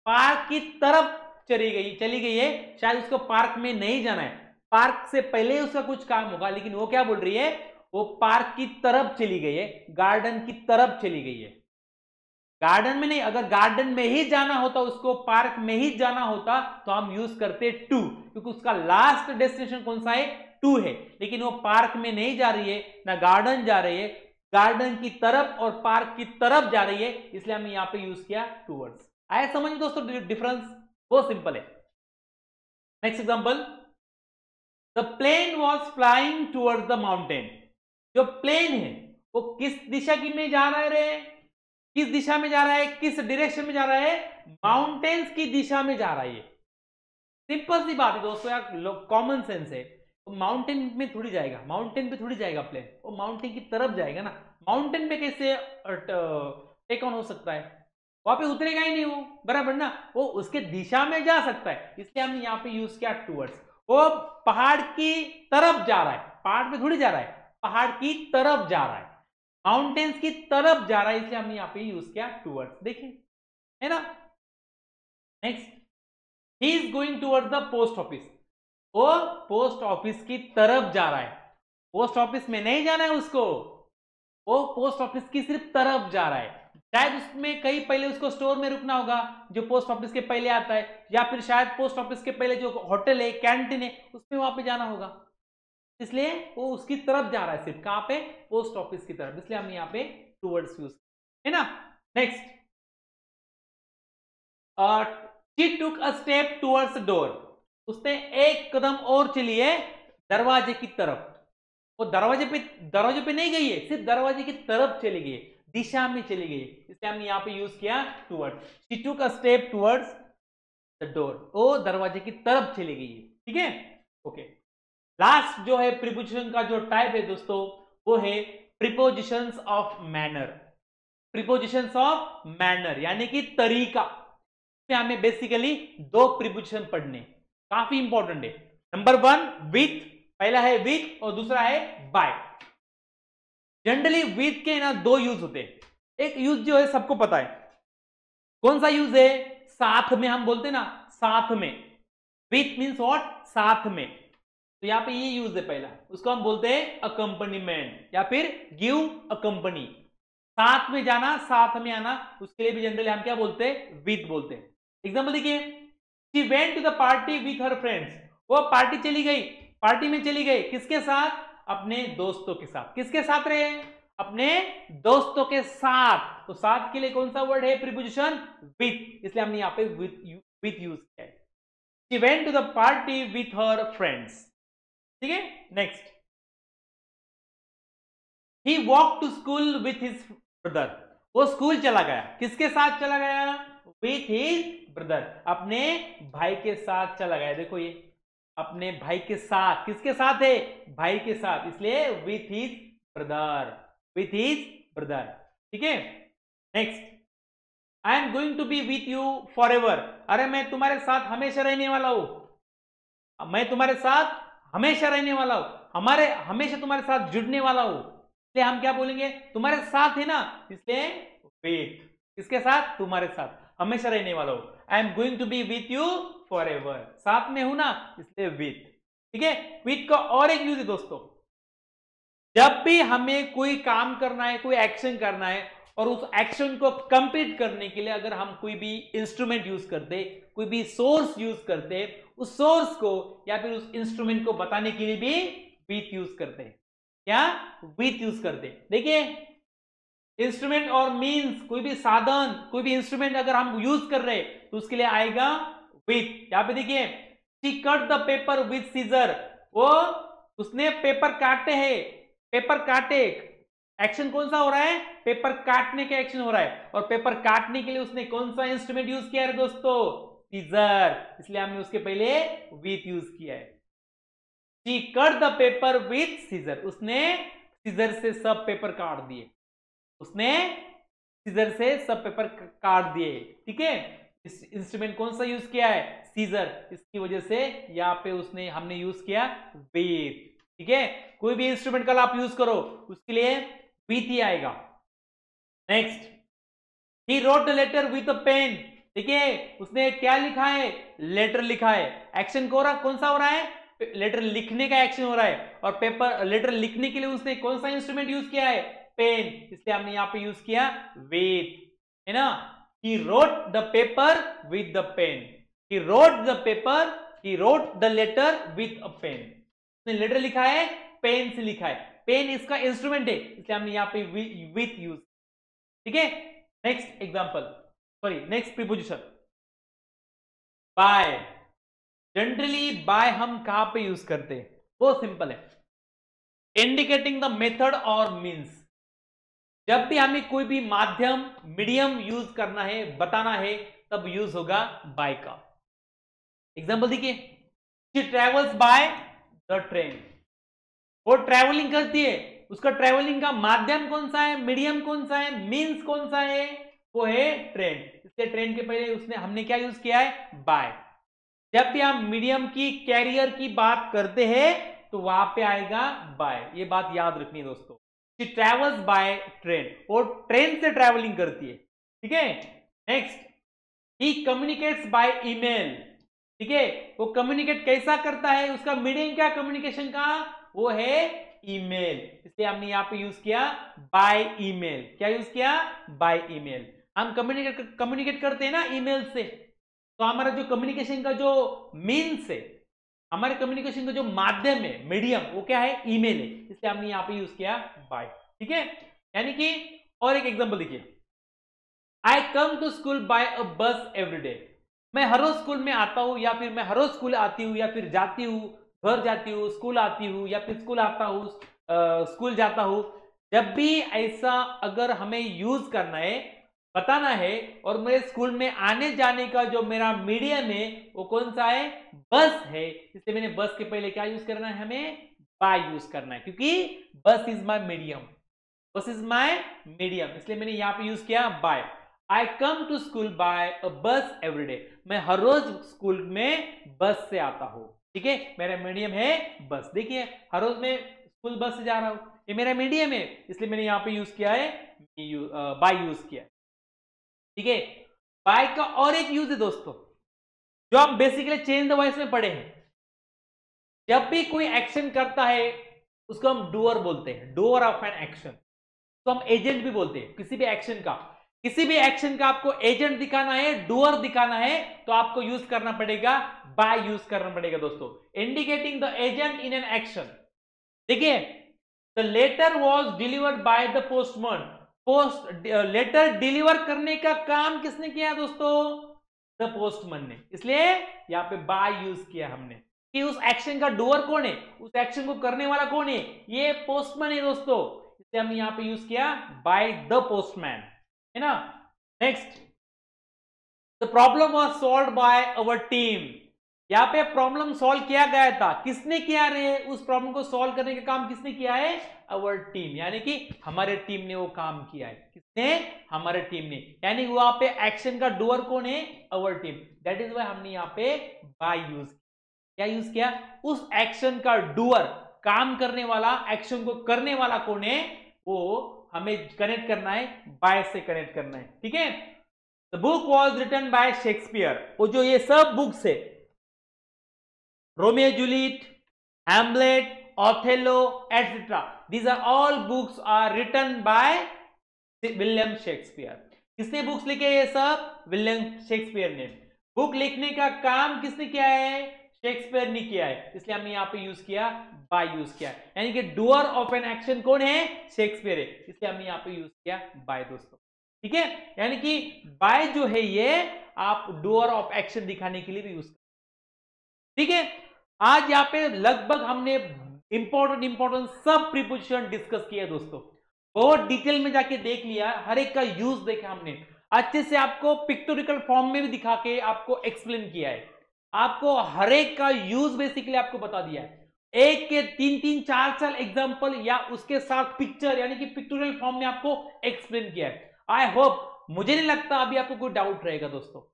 पार्क की तरफ चली गई है, शायद उसको पार्क में नहीं जाना है, पार्क से पहले उसका कुछ काम होगा, लेकिन वो क्या बोल रही है? वो पार्क की तरफ चली गई है, गार्डन की तरफ चली गई है, गार्डन में नहीं, अगर गार्डन में ही जाना होता, उसको पार्क में ही जाना होता, तो हम यूज करते टू, क्योंकि उसका लास्ट डेस्टिनेशन कौन सा है? टू है, लेकिन वो पार्क में नहीं जा रही है, ना गार्डन जा रही है, गार्डन की तरफ और पार्क की तरफ जा रही है, इसलिए हमने यहां पे यूज किया टूवर्ड्स। आया समझ में दोस्तों डिफरेंस? बहुत सिंपल है। Next example, the plane was flying towards the mountain, जो प्लेन है वो किस दिशा की में जा रहा है रे? किस दिशा में जा रहा है? किस डायरेक्शन में जा रहा है? माउंटेन्स की दिशा में जा रहा है। सिंपल सी बात है दोस्तों, यार कॉमन सेंस है, तो माउंटेन में थोड़ी जाएगा, माउंटेन पे थोड़ी जाएगा प्लेन, वो माउंटेन की तरफ जाएगा ना, माउंटेन पे कैसे टेक ऑन हो सकता है? वहां पे उतरेगा ही नहीं वो, बराबर ना, वो उसके दिशा में जा सकता है, इसलिए हमने यहाँ पे यूज किया टूवर्ड्स। वो पहाड़ की तरफ जा रहा है, पहाड़ पे थोड़ी जा रहा है, पहाड़ की तरफ जा रहा है, माउंटेन्स की तरफ जा रहा है, इसलिए हमने यहाँ पे यूज किया टूवर्ड्स। देखिए, है ना। Next, he is going towards the post office, वो पोस्ट ऑफिस की तरफ जा रहा है, पोस्ट ऑफिस में नहीं जाना है उसको, वो पोस्ट ऑफिस की सिर्फ तरफ जा रहा है, शायद उसमें कहीं पहले उसको स्टोर में रुकना होगा जो पोस्ट ऑफिस के पहले आता है, या फिर शायद पोस्ट ऑफिस के पहले जो होटल है, कैंटीन है, उसमें वहां पे जाना होगा, इसलिए वो उसकी तरफ जा रहा है, सिर्फ कहां पे? पोस्ट ऑफिस की तरफ, इसलिए हमने यहाँ पे टूवर्ड्स यूज, है ना। Next, she took a step towards the door, उसने एक कदम और चली है दरवाजे की तरफ, वो दरवाजे पे नहीं गई है, सिर्फ दरवाजे की तरफ चली गई है, दिशा में चली गई, इसलिए हमने यहाँ पे यूज किया towards. She took a step towards the door, वो दरवाजे की तरफ चली गई है, ठीक है। ओके, लास्ट जो है प्रीपोजिशन का जो टाइप है दोस्तों, वो है prepositions of manner. Prepositions of manner यानी कि तरीका, हमें बेसिकली दो प्रीपोजिशन पढ़ने, काफी इंपॉर्टेंट है। नंबर वन विथ, पहला है विथ और दूसरा है बाय। जनरली विथ के ना दो यूज होते हैं, एक यूज जो है सबको पता है, कौन सा यूज है? साथ में, हम बोलते हैं ना साथ में, विथ मीन्स व्हाट? साथ में, तो यहां पे ये यूज है पहला, उसको हम बोलते हैं अकम्पनीमेंट या फिर गिव अकम्पनी, साथ में जाना, साथ में आना, उसके लिए भी जनरली हम क्या बोलते हैं? विथ बोलते हैं। एग्जांपल देखिए, she went to the party with her friends, वो पार्टी चली गई, पार्टी में चली गई, किसके साथ? अपने दोस्तों के साथ। किसके साथ रहे? अपने दोस्तों के साथ, तो साथ के लिए कौन सा वर्ड है प्रीपोजिशन विथ, इसलिए हमने यहाँ पे विथ यूज किया है। She went to the party with her friends, ठीक है। Next, he walk to school with his brother, वो स्कूल चला गया, किसके साथ चला गया, विथ हिज ब्रदर, अपने भाई के साथ चला गया। देखो ये अपने भाई के साथ, किसके साथ है, भाई के साथ, इसलिए with his brother, with his brother, ठीक है। Next, I am going to be with you forever, अरे मैं तुम्हारे साथ हमेशा रहने वाला हूं, मैं तुम्हारे साथ हमेशा रहने वाला हूं, हमारे हमेशा तुम्हारे साथ जुड़ने वाला हूं, इसलिए हम क्या बोलेंगे, तुम्हारे साथ है ना, इसलिए विथ, किसके साथ, तुम्हारे साथ, हमेशा रहने वाला हूं, I am going to be with you forever, साथ में हूं ना, इसलिए विथ, ठीक है। विथ का और एक यूज है दोस्तों, जब भी हमें कोई काम करना है, कोई एक्शन करना है, और उस एक्शन को कंप्लीट करने के लिए अगर हम कोई भी इंस्ट्रूमेंट यूज करते, कोई भी सोर्स यूज करते, उस सोर्स को या फिर उस इंस्ट्रूमेंट को बताने के लिए भी विथ यूज करते हैं, क्या, विथ यूज करते। देखिए इंस्ट्रूमेंट और मींस, कोई भी साधन, कोई भी इंस्ट्रूमेंट अगर हम यूज कर रहे तो उसके लिए आएगा विथ। यहां पे देखिए, she cut the paper with scissor, वो उसने पेपर काटे हैं, पेपर काटे, एक्शन कौन सा हो रहा है, पेपर काटने का एक्शन हो रहा है, और पेपर काटने के लिए उसने कौन सा इंस्ट्रूमेंट यूज किया है दोस्तों, सीजर, इसलिए हमने उसके पहले विथ यूज किया है। She cut the paper with scissor, उसने सीजर से सब पेपर काट दिए, उसने सीजर से सब पेपर काट दिए, ठीक है। इस इंस्ट्रूमेंट कौन सा यूज किया है, सीजर, इसकी वजह से यहाँ पे उसने हमने यूज किया विथ, ठीक है। कोई भी इंस्ट्रूमेंट कल आप यूज करो उसके लिए विथ ही आएगा। Next, he wrote the letter with a pen, देखिए उसने क्या लिखा है, लेटर लिखा है, एक्शन कौन सा हो रहा है, लेटर लिखने का एक्शन हो रहा है, और पेपर लेटर लिखने के लिए उसने कौन सा इंस्ट्रूमेंट यूज किया है, पेन, इसलिए हमने यहां पे यूज किया विथ, है ना। he wrote the paper with the pen, he wrote the paper, he wrote the letter with a pen, उसने लेटर लिखा है, पेन से लिखा है, पेन इसका इंस्ट्रूमेंट है, इसलिए हमने यहां पे विथ यूज, ठीक है। Next example, sorry next preposition, by, generally by हम कहां पे यूज करते हैं, वो सिंपल है, इंडिकेटिंग द मेथड और मीन्स, जब भी हमें कोई भी माध्यम, मीडियम यूज करना है, बताना है, तब यूज होगा बाय का। एग्जांपल देखिए, she travels by the train, वो ट्रेवलिंग करती है, उसका ट्रेवलिंग का माध्यम कौन सा है, मीडियम कौन सा है, मीन्स कौन सा है, वो है ट्रेन, इसलिए ट्रेन के पहले उसने हमने क्या यूज किया है, बाय। जब भी हम मीडियम की, कैरियर की बात करते हैं तो वहां पे आएगा बाय, ये बात याद रखनी है दोस्तों। शी ट्रेवल्स बाय ट्रेन, वो ट्रेन से ट्रेवलिंग करती है, ठीक है। Next, he communicates by email, ठीक है, वो कम्युनिकेट कैसा करता है, उसका मीडियम क्या कम्युनिकेशन का, वो है ईमेल, इसलिए हमने यहां पे यूज किया बाय ईमेल, क्या यूज किया, बाय ईमेल। हम कम्युनिकेट करते हैं ना ईमेल से, तो हमारा जो कम्युनिकेशन का जो मीन्स है, हमारे कम्युनिकेशन का जो माध्यम है, मीडियम, वो क्या है, ईमेल है, इसलिए हमने यहां पे यूज किया बाय, ठीक है। यानी कि और एक एग्जांपल देखिए, आई come to school by a bus every day, मैं हर रोज स्कूल में आता हूं, या फिर मैं हर रोज स्कूल आती हूं, या फिर जाती हूं, घर जाती हूं, स्कूल आती हूं, या फिर स्कूल आता हूं, स्कूल जाता हूं। जब भी ऐसा अगर हमें यूज करना है, बताना है, और मेरे स्कूल में आने जाने का जो मेरा मीडियम है वो कौन सा है, बस है, इसलिए मैंने बस के पहले क्या यूज करना है, हमें बाय यूज करना है, क्योंकि bus is my medium, bus is my medium, इसलिए मैंने यहां पे यूज किया by. I come to school by a bus every day, मैं हर रोज स्कूल में बस से आता हूं, ठीक है, मेरा मीडियम है बस। देखिए हर रोज मैं स्कूल बस से जा रहा हूं, ये मेरा मीडियम है, इसलिए मैंने यहां पे यूज किया है बाय यूज किया, ठीक है। बाय का और एक यूज है दोस्तों, जो हम बेसिकली चेंज द वॉइस में पढ़े हैं, जब भी कोई एक्शन करता है उसको हम डूअर बोलते हैं, डूअर ऑफ एन एक्शन, तो हम एजेंट भी बोलते हैं किसी भी एक्शन का, किसी भी एक्शन का आपको एजेंट दिखाना है, डूअर दिखाना है, तो आपको यूज करना पड़ेगा बाय यूज करना पड़ेगा दोस्तों, indicating the agent in an action. देखिए, the the letter was delivered by the postman. Letter deliver करने का काम किसने किया दोस्तों? द पोस्टमैन ने। इसलिए यहाँ पे बाय यूज किया हमने कि उस एक्शन का डूअर कौन है, उस एक्शन को करने वाला कौन है, ये पोस्टमैन है दोस्तों। इसलिए हमने यहाँ पे यूज किया बाय द पोस्टमैन, है ना। Next, the problem was solve by our team. यहाँ पे प्रॉब्लम सॉल्व किया गया था, किसने किया रे? उस प्रॉब्लम को सॉल्व करने का काम किसने किया है? अवर टीम, यानी कि हमारे टीम ने वो काम किया है। किसने? हमारे टीम ने। यानी वहां पे एक्शन का डूअर कौन है? Our team. That is why हमने यहाँ पे बाय यूज किया। क्या यूज किया? उस एक्शन का डूअर, काम करने वाला, एक्शन को करने वाला कौन है, वो हमें कनेक्ट करना है, बाय से कनेक्ट करना है। ठीक है। The book was written by Shakespeare. वो जो ये सब बुक्स है, Romeo Juliet, Hamlet, Othello, etcetera, these are all books are written by William Shakespeare. किसने बुक्स लिखे? ये सब विलियम शेक्सपियर ने। बुक लिखने का काम किसने किया है? शेक्सपियर ने किया है। इसलिए हमने यहाँ पे यूज किया बाय यूज किया, यानी कि डूअर ऑफ एन एक्शन कौन है? शेक्सपियर है। इसलिए हमने यहाँ पे यूज किया बाय दोस्तों। ठीक है, यानी कि बाय जो है ये आप डूअर ऑफ एक्शन दिखाने के लिए भी यूज कर। ठीक है, आज यहाँ पे लगभग हमने इंपॉर्टेंट सब प्रीपोजिशन डिस्कस किया दोस्तों। बहुत डिटेल में जाके देख लिया, हर एक का यूज देखा हमने, अच्छे से आपको पिक्टोरिकल फॉर्म में भी दिखा के आपको एक्सप्लेन किया है, आपको हर एक का यूज बेसिकली आपको बता दिया है। एक के 3-3, 4 एग्जांपल या उसके साथ पिक्चर यानी कि पिक्टोरियल फॉर्म में आपको एक्सप्लेन किया है। आई होप, मुझे नहीं लगता अभी आपको कोई डाउट रहेगा दोस्तों।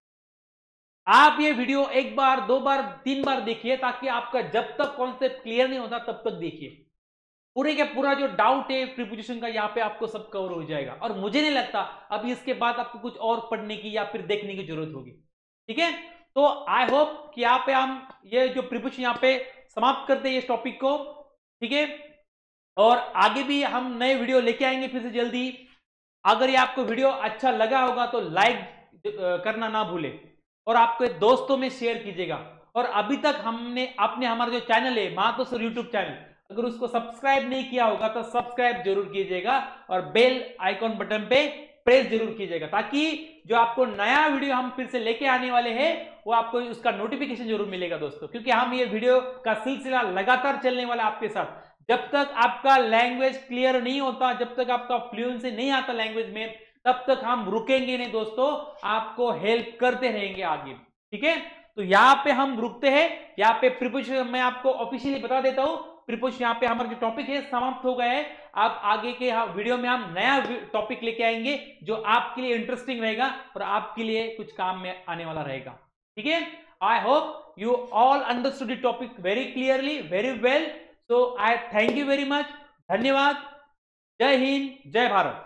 आप ये वीडियो 1 बार 2 बार 3 बार देखिए, ताकि आपका जब तक कॉन्सेप्ट क्लियर नहीं होता तब तक देखिए। पूरे के पूरा जो डाउट है प्रीपोजिशन का यहाँ पे आपको सब कवर हो जाएगा, और मुझे नहीं लगता अभी इसके बाद आपको कुछ और पढ़ने की या फिर देखने की जरूरत होगी। ठीक है, तो आई होप कि यहाँ पे हम ये जो प्रीपोजिशन यहाँ पे समाप्त करते हैं इस टॉपिक को। ठीक है, और आगे भी हम नए वीडियो लेके आएंगे फिर से जल्दी। अगर ये आपको वीडियो अच्छा लगा होगा तो लाइक करना ना भूले, और आपके दोस्तों में शेयर कीजिएगा। और अभी तक हमने हमारा जो चैनल है मातो सर यूट्यूब चैनल, अगर उसको सब्सक्राइब नहीं किया होगा तो सब्सक्राइब जरूर कीजिएगा, और बेल आइकॉन बटन पे प्रेस जरूर कीजिएगा, ताकि जो आपको नया वीडियो हम फिर से लेके आने वाले हैं वो आपको उसका नोटिफिकेशन जरूर मिलेगा दोस्तों। क्योंकि हम ये वीडियो का सिलसिला लगातार चलने वाला आपके साथ। जब तक आपका लैंग्वेज क्लियर नहीं होता, जब तक आपका फ्लुएंसी नहीं आता लैंग्वेज में, तब तक हम रुकेंगे नहीं दोस्तों, आपको हेल्प करते रहेंगे आगे। ठीक है, तो यहाँ पे हम रुकते हैं। यहाँ पे प्रीपोजिशन मैं आपको ऑफिशियली बता देता हूँ, प्रीपोजिशन यहाँ पे हमारा जो टॉपिक है समाप्त हो गया है। अब आगे के वीडियो में हम नया टॉपिक लेके आएंगे जो आपके लिए इंटरेस्टिंग रहेगा और आपके लिए कुछ काम में आने वाला रहेगा। ठीक है, आई hope you all understood the topic very clearly, very well. So I thank you very much. धन्यवाद। जय हिंद, जय भारत।